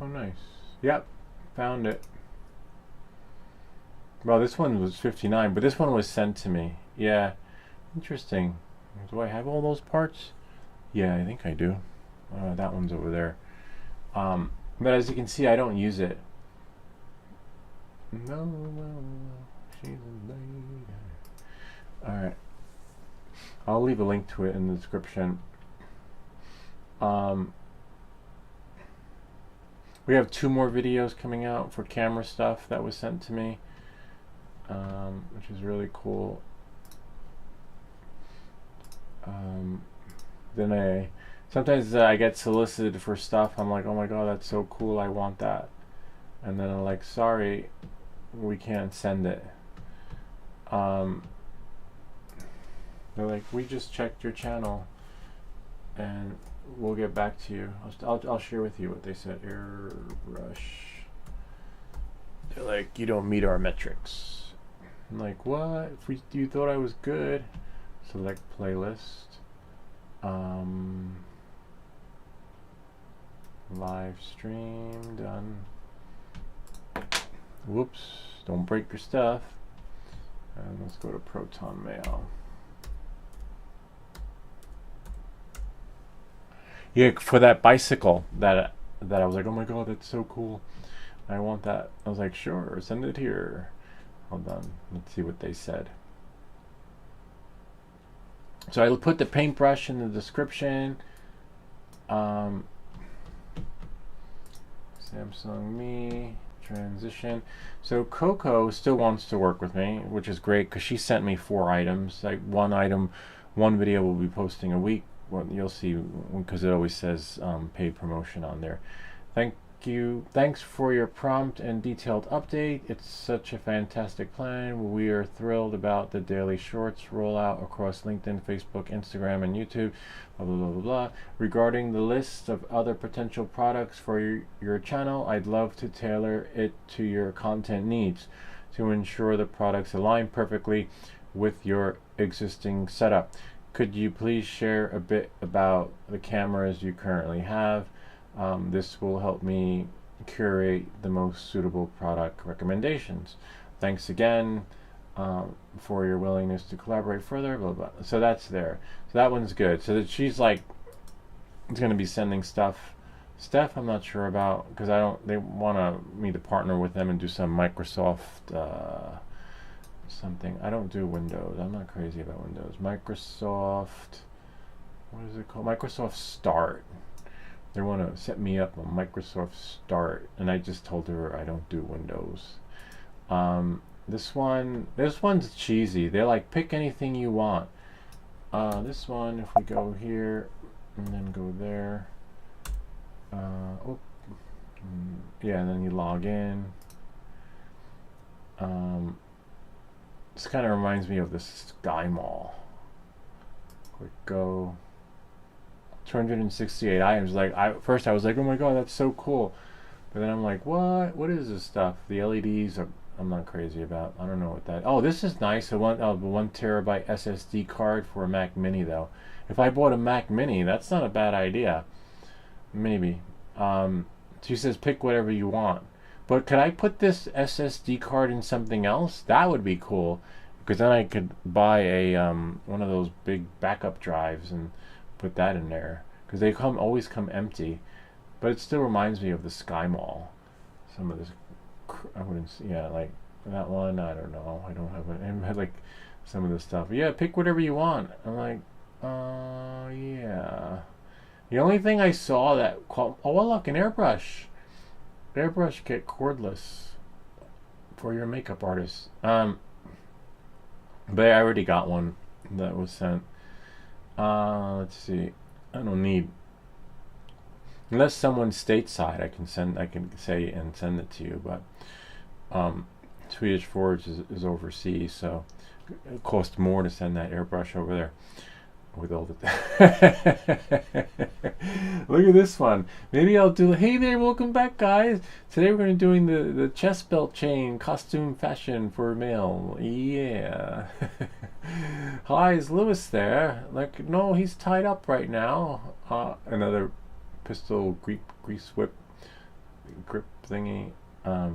Speaker 1: Oh, nice. Yep, found it. Well, this one was 59, but this one was sent to me. Yeah, interesting. Do I have all those parts? Yeah, I think I do. That one's over there. But as you can see, I don't use it. No, she's a lady. Alright. I'll leave a link to it in the description. We have 2 more videos coming out for camera stuff that was sent to me, which is really cool. Then sometimes I get solicited for stuff. I'm like, oh my god, that's so cool, I want that. And then I'm like, sorry, we can't send it. They're like, we just checked your channel and we'll get back to you. I'll share with you what they said. Airbrush. They're like, you don't meet our metrics. I'm like, what? If you thought I was good. Select playlist. Live stream done. Whoops, don't break your stuff. And let's go to Proton Mail. Yeah, for that bicycle that I was like, oh my god, that's so cool, I want that. I was like, sure, send it here. Hold on, let's see what they said. So I put the paintbrush in the description. Samsung Me transition. So Coco still wants to work with me, which is great, because she sent me 4 items. Like one video will be posting a week. Well, you'll see, because it always says paid promotion on there. Thank you. Thanks for your prompt and detailed update. It's such a fantastic plan. We are thrilled about the daily shorts rollout across LinkedIn, Facebook, Instagram, and YouTube. Blah, blah, blah, blah, blah. Regarding the list of other potential products for your channel, I'd love to tailor it to your content needs to ensure the products align perfectly with your existing setup. Could you please share a bit about the cameras you currently have? This will help me curate the most suitable product recommendations. Thanks again for your willingness to collaborate further, blah, blah. So that's there. So that one's good. So that she's like, it's going to be sending stuff. Steph, I'm not sure about, because they want me to partner with them and do some Microsoft something. I don't do Windows. I'm not crazy about Windows. Microsoft, what is it called? Microsoft Start. They want to set me up on Microsoft Start, and I just told her I don't do Windows. This one's cheesy. They're like, pick anything you want. This one, if we go here and then go there, yeah, and then you log in. This kind of reminds me of the Sky Mall. Quick go. 268 items. Like, first I was like, oh my god, that's so cool. But then I'm like, what is this stuff? The LEDs are, I'm not crazy about. I don't know what that. Oh, this is nice. The 1 terabyte SSD card for a Mac Mini, though. If I bought a Mac Mini, that's not a bad idea. Maybe. She says pick whatever you want. But could I put this SSD card in something else? That would be cool, because then I could buy a one of those big backup drives and put that in there, because they always come empty. But it still reminds me of the Sky Mall. Some of this, I wouldn't. Yeah, like that one. I don't know. I don't have it. I had like some of the stuff. Yeah, pick whatever you want. I'm like, yeah. The only thing I saw that called, oh well, look, an airbrush. Airbrush kit cordless for your makeup artist. But I already got one that was sent. Let's see. I don't need. unless someone's stateside, I can say and send it to you. But Swedish Forge is overseas, so it costs more to send that airbrush over there. With all the look at this one. Maybe I'll do. Hey there, welcome back, guys. Today we're going to be doing the chest belt chain costume fashion for male. Yeah. Hi, is Lewis there? Like, no, he's tied up right now. Another pistol grease whip grip thingy. Oh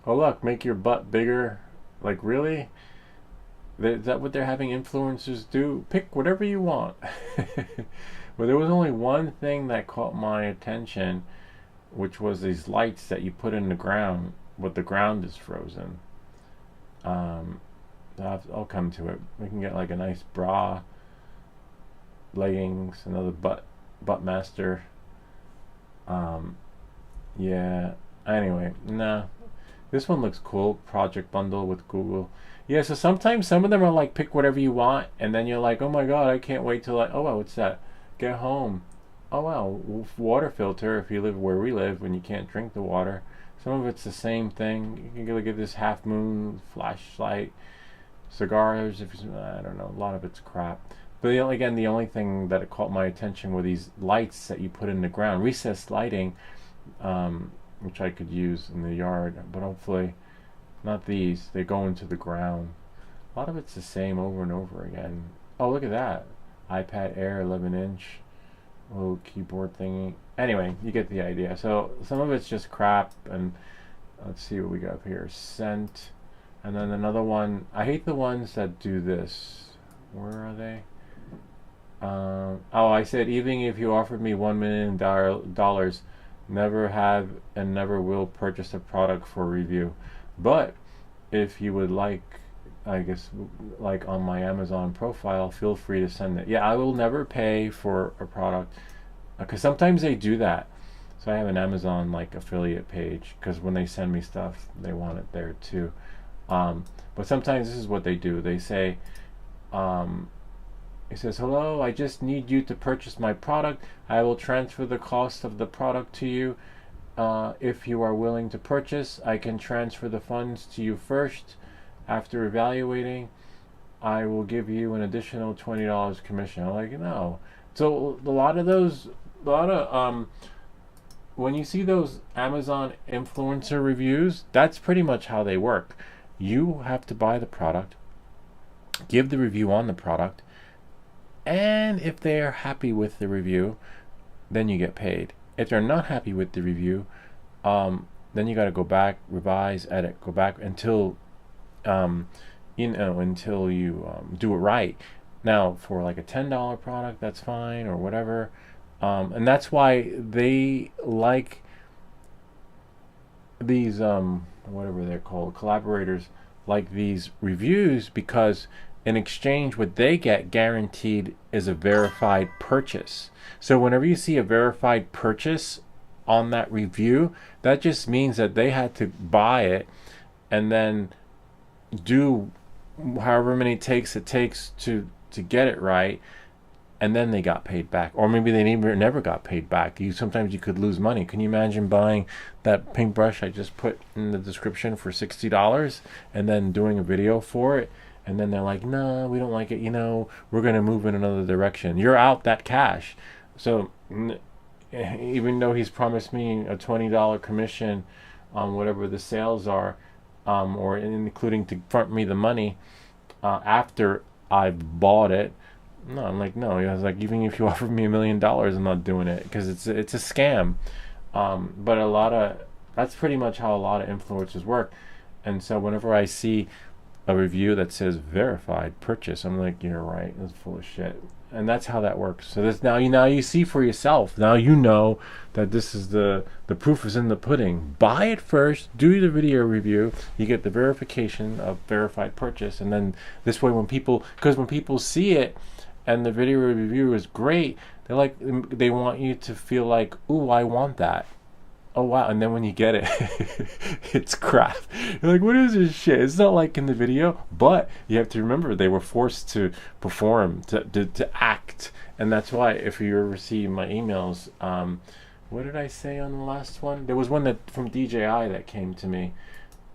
Speaker 1: look, make your butt bigger. Like, really? Is that what they're having influencers do? Pick whatever you want. Well, there was only one thing that caught my attention, which was these lights that you put in the ground, but the ground is frozen. I'll come to it. We can get like a nice bra, leggings, another butt master. Yeah. Anyway, nah. This one looks cool. Project bundle with Google. Yeah, so sometimes some of them are like pick whatever you want, and then you're like, oh my god, I can't wait till oh wow, what's that? Get home. Oh wow, water filter if you live where we live when you can't drink the water. Some of it's the same thing. You can look at this half moon flashlight, cigars. If you, I don't know, a lot of it's crap. But the only thing that caught my attention were these lights that you put in the ground, recessed lighting, which I could use in the yard, but hopefully. Not these. They go into the ground. A lot of it's the same over and over again. Oh, look at that. iPad Air 11-inch. Little keyboard thingy. Anyway, you get the idea. So some of it's just crap. And let's see what we got here. Scent. And then another one. I hate the ones that do this. Where are they? Oh, I said, even if you offered me $1 million, never have and never will purchase a product for review. But if you would like, I guess, like on my Amazon profile, feel free to send it. Yeah, I will never pay for a product because sometimes they do that. So I have an Amazon like affiliate page because when they send me stuff, they want it there too. But sometimes this is what they do. They say, it says, hello, I just need you to purchase my product. I will transfer the cost of the product to you. If you are willing to purchase, I can transfer the funds to you first. After evaluating, I will give you an additional $20 commission. I'm like, no. So when you see those Amazon influencer reviews, that's pretty much how they work. You have to buy the product, give the review on the product, and if they're happy with the review, then you get paid. If they're not happy with the review, then you got to go back, revise, edit, go back until until you do it right. Now, for like a $10 product, that's fine or whatever, and that's why they like these whatever they're called, collaborators like these reviews, because in exchange, what they get guaranteed is a verified purchase. So whenever you see a verified purchase on that review, that just means that they had to buy it and then do however many takes it takes to get it right, and then they got paid back. Or maybe they never got paid back. Sometimes you could lose money. Can you imagine buying that paintbrush I just put in the description for $60 and then doing a video for it? And then they're like, no, we don't like it. We're going to move in another direction. You're out that cash. So even though he's promised me a $20 commission on whatever the sales are, or including to front me the money after I've bought it, no, I'm like, no. I was like, even if you offer me $1 million, I'm not doing it because it's a scam. But that's pretty much how a lot of influencers work. And so whenever I see a review that says verified purchase, I'm like, you're right, it's full of shit. And that's how that works. So this now you see for yourself. Now you know that this is the proof is in the pudding. Buy it first, do the video review, you get the verification of verified purchase, and then this way when people see it and the video review is great, they want you to feel like, ooh, I want that. Oh wow, and then when you get it, it's crap. You're like, what is this shit? It's not like in the video, but you have to remember they were forced to perform, to act. And that's why if you ever see my emails, What did I say on the last one? There was one that from DJI that came to me.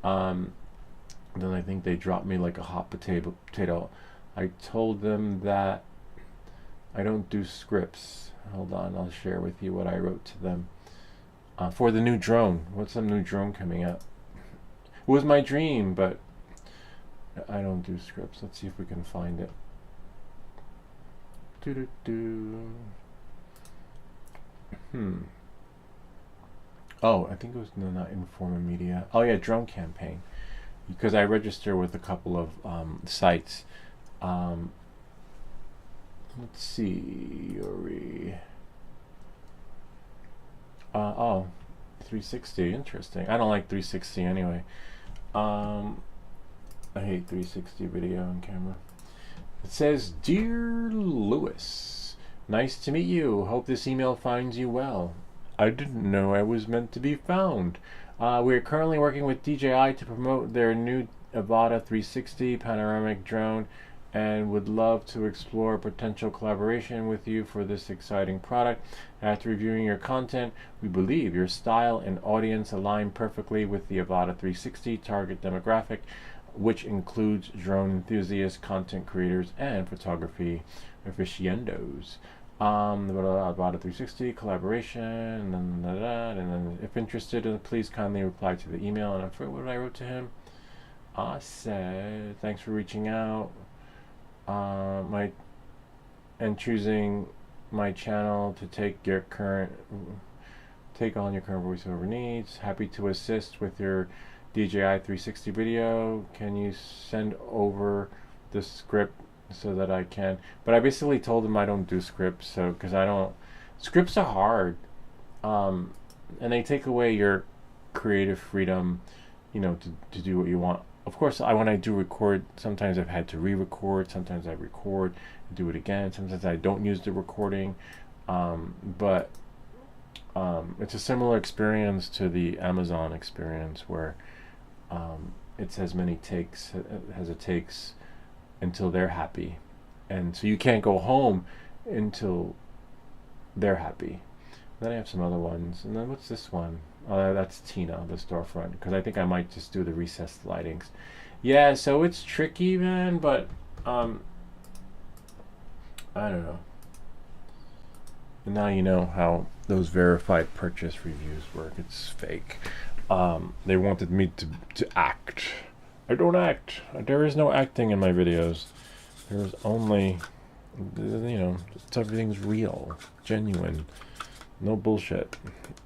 Speaker 1: Then I think they dropped me like a hot potato. I told them that I don't do scripts. Hold on, I'll share with you what I wrote to them. For the new drone. What's some new drone coming out? It was my dream, but I don't do scripts. Let's see if we can find it. Oh, I think it was not Informa Media. Oh yeah, drone campaign. Because I register with a couple of sites. Let's see, Yuri. Oh, 360. Interesting. I don't like 360 anyway. I hate 360 video and camera. It says, Dear Lewis, nice to meet you. Hope this email finds you well. I didn't know I was meant to be found. We are currently working with DJI to promote their new Avata 360 panoramic drone and would love to explore potential collaboration with you for this exciting product. After reviewing your content, we believe your style and audience align perfectly with the Avata 360 target demographic, which includes drone enthusiasts, content creators, and photography aficionados. About a 360 collaboration, and then if interested, please kindly reply to the email. And I forget what I wrote to him. I said, thanks for reaching out. Choosing my channel to take on your current voiceover needs. Happy to assist with your DJI 360 video. Can you send over the script so that I can? But I basically told him I don't do scripts, so because I don't. Scripts are hard, and they take away your creative freedom, to do what you want. Of course, when I do record, sometimes I've had to re-record. Sometimes I record and do it again. Sometimes I don't use the recording, but it's a similar experience to the Amazon experience where it says many takes, it takes until they're happy, and so you can't go home until they're happy. Then I have some other ones, and then what's this one? That's Tina, the storefront, because I think I might just do the recessed lightings. Yeah, so it's tricky, man, but I don't know. And now you know how those verified purchase reviews work. It's fake. They wanted me to act. I don't act. There is no acting in my videos. There's only, everything's real, genuine. No bullshit,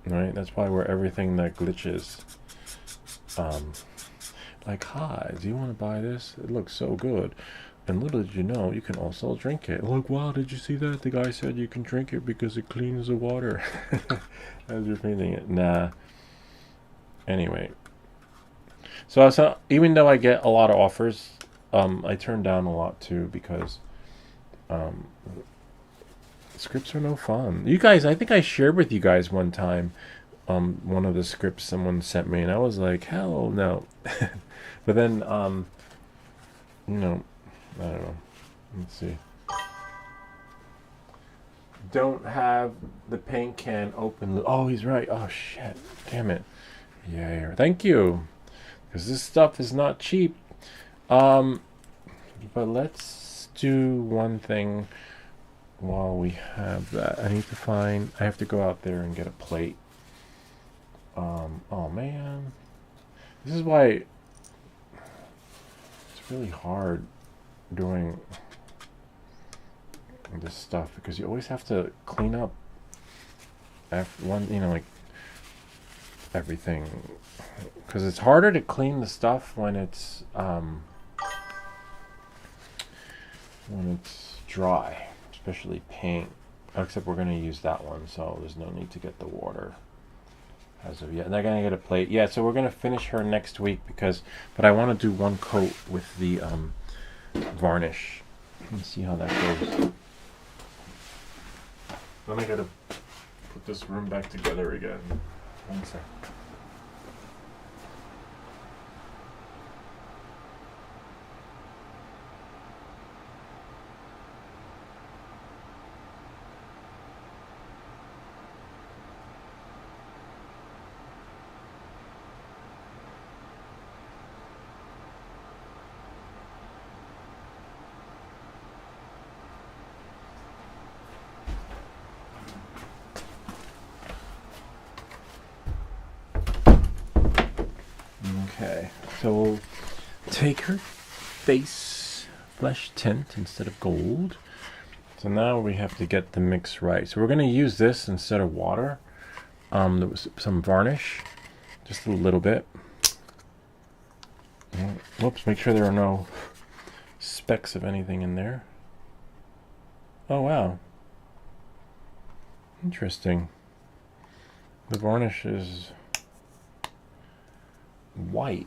Speaker 1: right? That's why we're everything that glitches. Like, hi, do you want to buy this? It looks so good. And little did you know, you can also drink it. Like, wow, did you see that? The guy said you can drink it because it cleans the water. As you're feeling it. Nah. Anyway. So even though I get a lot of offers, I turn down a lot too because scripts are no fun. You guys, I think I shared with you guys one time one of the scripts someone sent me, and I was like, hell no. But then, I don't know. Let's see. Don't have the paint can open. Oh, he's right. Oh, shit. Damn it. Yeah. Thank you. Because this stuff is not cheap. But let's do one thing while we have that. I have to go out there and get a plate. Oh man. This is why it's really hard doing this stuff, because you always have to clean up after like everything, because it's harder to clean the stuff when it's dry, especially paint. Except we're going to use that one, so there's no need to get the water as of yet. And they're going to get a plate. Yeah, so we're going to finish her next week but I want to do one coat with the varnish and see how that goes. Then I got to put this room back together again. One sec. So we'll take her face flesh tint instead of gold. So now we have to get the mix right. So we're going to use this instead of water. There was some varnish, just a little bit. Whoops, make sure there are no specks of anything in there. Oh wow. Interesting. The varnish is white.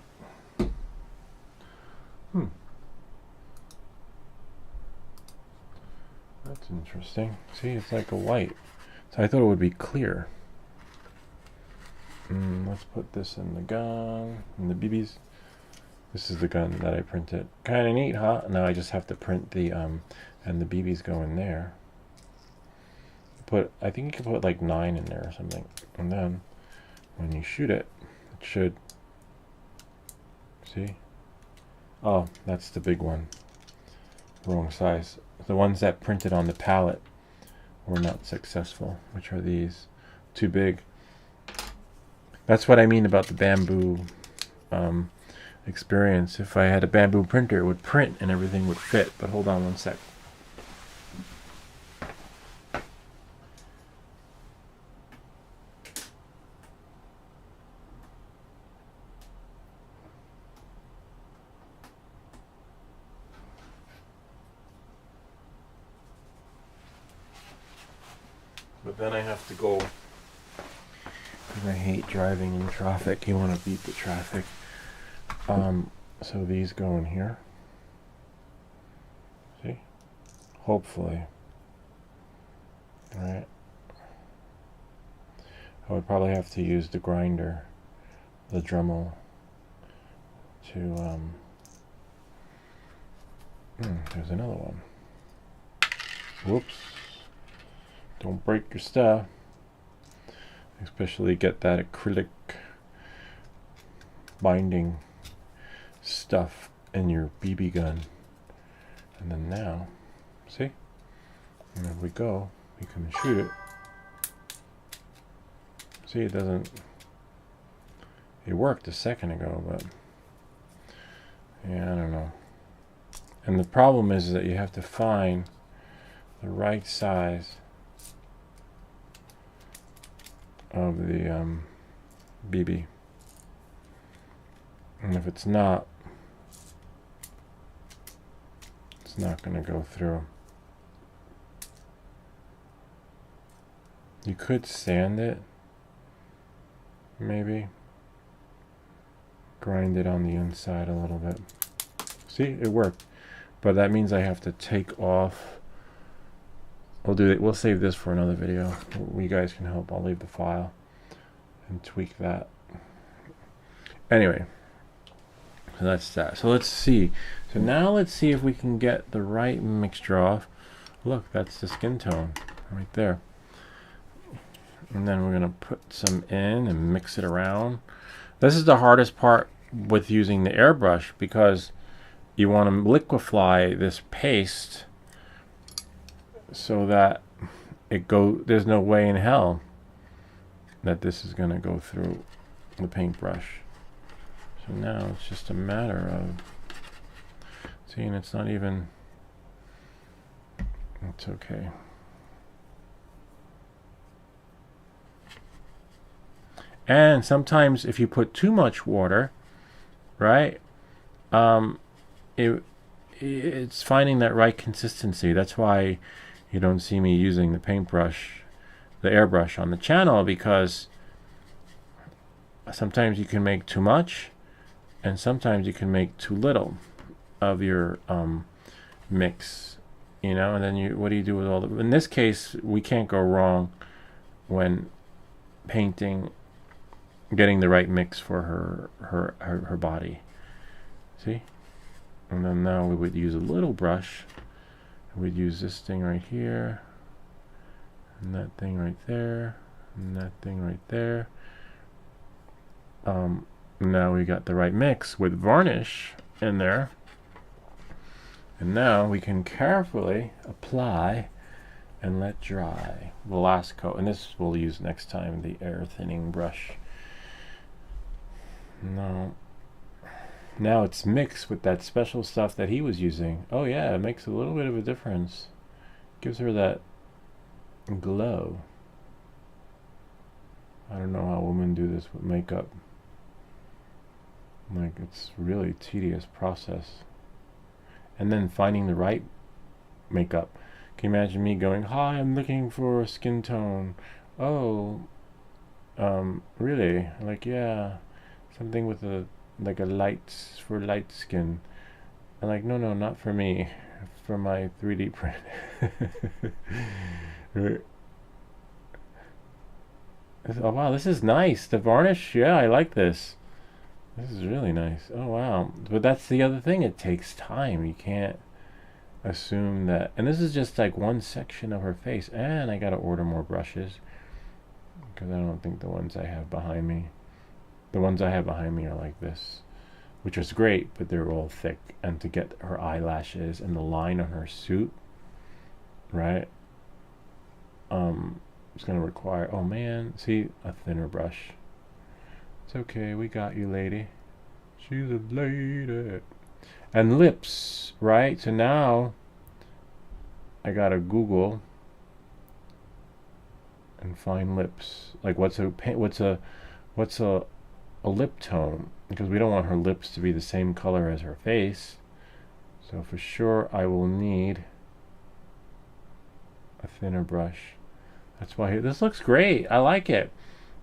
Speaker 1: That's interesting. See, it's like a white. So I thought it would be clear. Let's put this in the gun, in the BBs. This is the gun that I printed. Kind of neat, huh? Now I just have to print the, and the BBs go in there. I think you can put like 9 in there or something. And then when you shoot it, it should, see? Oh, that's the big one. Wrong size. The ones that printed on the palette were not successful, which are these. Too big. That's what I mean about the bamboo experience. If I had a bamboo printer, it would print and everything would fit. But hold on one sec. But then I have to go, because I hate driving in traffic. You want to beat the traffic. So these go in here. See? Hopefully. Alright. I would probably have to use the grinder, the Dremel, to, there's another one. Whoops. Don't break your stuff. Especially get that acrylic binding stuff in your BB gun. And then now, see? And there we go. We can shoot it. See, it doesn't... It worked a second ago, but... Yeah, I don't know. And the problem is that you have to find the right size of the BB, and if it's not going to go through. You could sand it, maybe grind it on the inside a little bit. See, it worked, but that means I have to take off. We'll save this for another video. You guys can help. I'll leave the file and tweak that. Anyway, so that's that. So let's see. So now let's see if we can get the right mixture off. Look, that's the skin tone right there. And then we're gonna put some in and mix it around. This is the hardest part with using the airbrush, because you want to liquefy this paste so that there's no way in hell that this is going to go through the paintbrush. So now it's just a matter of seeing. It's not even, it's okay. And sometimes if you put too much water, right, it's finding that right consistency. That's why you don't see me using the paintbrush, the airbrush on the channel, because sometimes you can make too much and sometimes you can make too little of your mix, you know, and then what do you do with all the... In this case, we can't go wrong when painting, getting the right mix for her body. See? And then now we would use a little brush. We'd use this thing right here, and that thing right there, and that thing right there. Now we got the right mix with varnish in there. And now we can carefully apply and let dry the last coat. And this we'll use next time, the air thinning brush. No. now it's mixed with that special stuff that he was using. Oh yeah, it makes a little bit of a difference. Gives her that glow. I don't know how women do this with makeup. Like, it's really tedious process. And then finding the right makeup. Can you imagine me going, hi, I'm looking for a skin tone. Oh, really? Like, yeah, something with a light, for light skin. I'm like, no, not for me, for my 3D print. Oh wow, this is nice. The varnish, yeah, I like this. This is really nice. Oh wow. But that's the other thing, it takes time. You can't assume that. And this is just like one section of her face. And I gotta order more brushes, because I don't think the ones I have behind me are like this, which is great, but they're all thick. And to get her eyelashes and the line on her suit, right, it's gonna require, oh man, see, a thinner brush. It's okay, we got you, lady. She's a lady. And lips, right? So now I gotta Google and find lips. Like, what's a lip tone? Because we don't want her lips to be the same color as her face. So for sure I will need a thinner brush. That's why this looks great. I like it.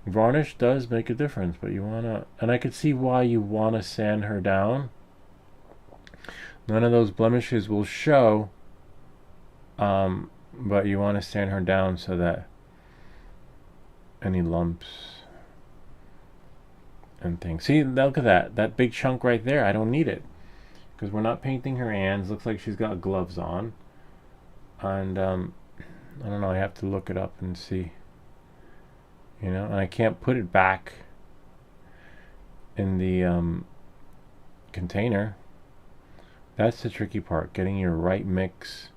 Speaker 1: Varnish does make a difference, but you wanna, and I could see why you wanna sand her down. None of those blemishes will show, but you want to sand her down so that any lumps and things. See, look at that big chunk right there. I don't need it, because we're not painting her hands. Looks like she's got gloves on, and I don't know, I have to look it up and see, you know. And I can't put it back in the container. That's the tricky part, getting your right mix,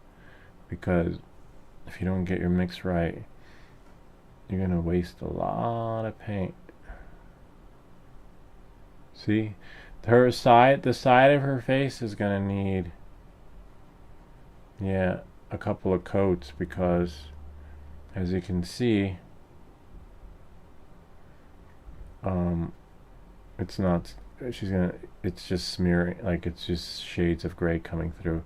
Speaker 1: because if you don't get your mix right, you're gonna waste a lot of paint. See, the side of her face is gonna need, yeah, a couple of coats, because as you can see, it's not, it's just smearing, like, it's just shades of gray coming through.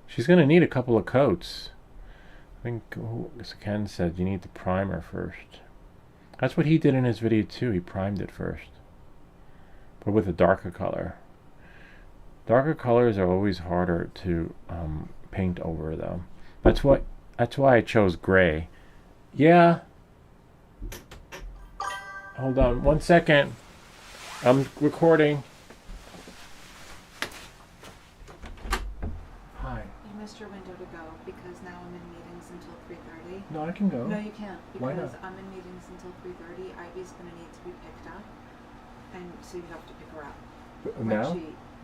Speaker 1: She's gonna need a couple of coats. I think Ken said you need the primer first. That's what he did in his video too. He primed it first, but with a darker color. Darker colors are always harder to paint over, though. That's why I chose gray. Yeah. Hold on 1 second. I'm recording. Hi.
Speaker 3: You missed your window to go, because now I'm in meetings until 3:30.
Speaker 1: No, I can go.
Speaker 3: No, you can't,
Speaker 1: Why
Speaker 3: because
Speaker 1: not?
Speaker 3: I'm in meetings until 3:30. Ivy's going to need to be picked up, and so you have to pick her up
Speaker 1: Now?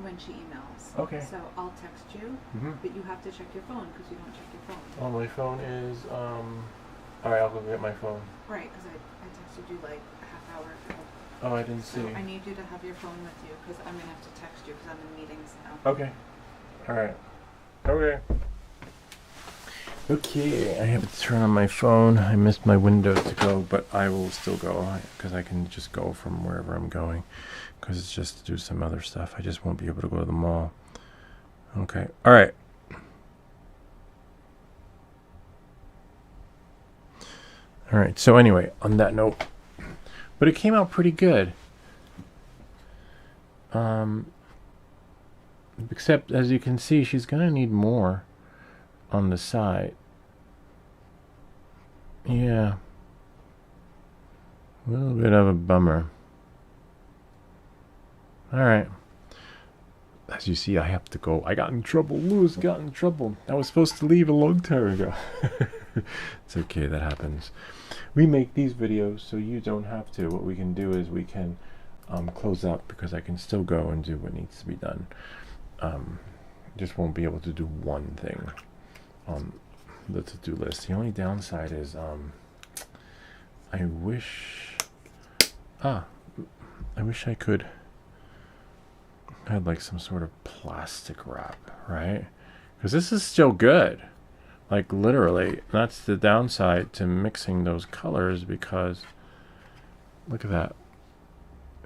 Speaker 3: when she emails.
Speaker 1: Okay.
Speaker 3: So I'll text you, but you have to check your phone, because you don't check your phone.
Speaker 1: Oh, my phone is alright, I'll go get my phone.
Speaker 3: Right, because I texted you like a half hour ago.
Speaker 1: Oh, I didn't see.
Speaker 3: So I need you to have your phone with you, because I'm going to have to text you, because I'm in meetings now.
Speaker 1: Okay. Alright. Okay. Okay, I have to turn on my phone. I missed my window to go, but I will still go, because I can just go from wherever I'm going, because it's just to do some other stuff. I just won't be able to go to the mall. Okay. Alright. Alright, so anyway, on that note, but it came out pretty good. Except, as you can see, she's going to need more on the side. Yeah. A little bit of a bummer. Alright. As you see, I have to go. I got in trouble. Louis got in trouble. I was supposed to leave a long time ago. It's okay, that happens. We make these videos so you don't have to. What we can do is we can close up, because I can still go and do what needs to be done. Just won't be able to do one thing on the to-do list. The only downside is I wish I could I had like some sort of plastic wrap, right? Because this is still good. Like literally, that's the downside to mixing those colors, because look at that.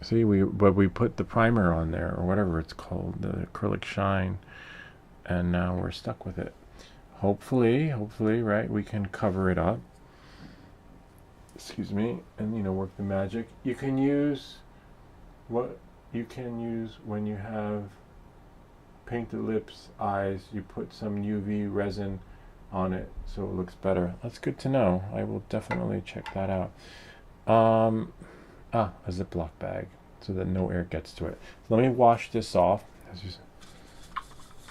Speaker 1: See, but we put the primer on there, or whatever it's called, the acrylic shine, and now we're stuck with it. Hopefully, right, we can cover it up. Excuse me, and you know, work the magic. You can use what you can use when you have painted lips, eyes. You put some UV resin on it so it looks better. That's good to know. I will definitely check that out. A Ziploc bag so that no air gets to it. Let me wash this off,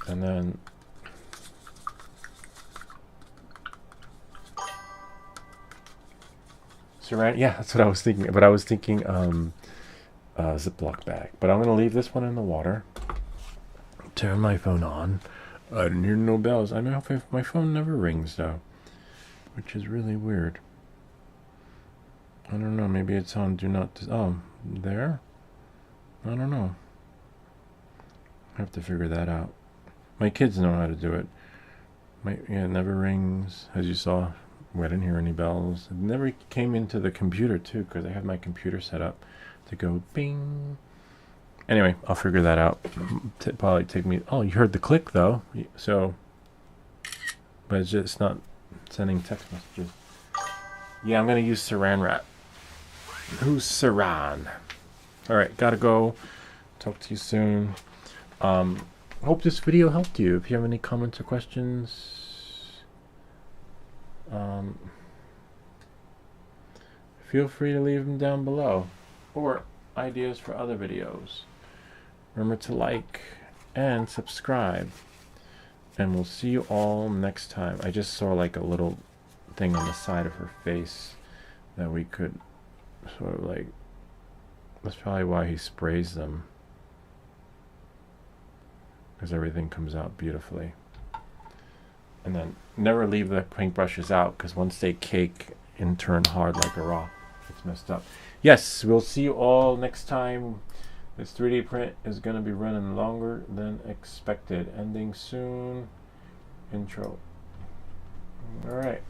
Speaker 1: and then saran. Yeah, that's what I was thinking. But I was thinking Ziploc bag. But I'm gonna leave this one in the water. Turn my phone on. I didn't hear no bells. I mean, my phone never rings though, which is really weird. I don't know. Maybe it's on do not. Oh, there. I don't know. I have to figure that out. My kids know how to do it. Yeah, it never rings, as you saw. I didn't hear any bells. It never came into the computer too, because I have my computer set up to go bing. Anyway, I'll figure that out. Probably take me. Oh, you heard the click though. So, but it's just not sending text messages. Yeah, I'm gonna use Saran wrap. Who's Saran? All right, gotta go. Talk to you soon. Hope this video helped you. If you have any comments or questions, feel free to leave them down below, or ideas for other videos. Remember to like and subscribe, and we'll see you all next time. I just saw like a little thing on the side of her face that we could sort of like, that's probably why he sprays them, because everything comes out beautifully. And then never leave the paintbrushes out, because once they cake and turn hard like a rock, it's messed up. Yes, we'll see you all next time. This 3D print is going to be running longer than expected. Ending soon. Intro. All right.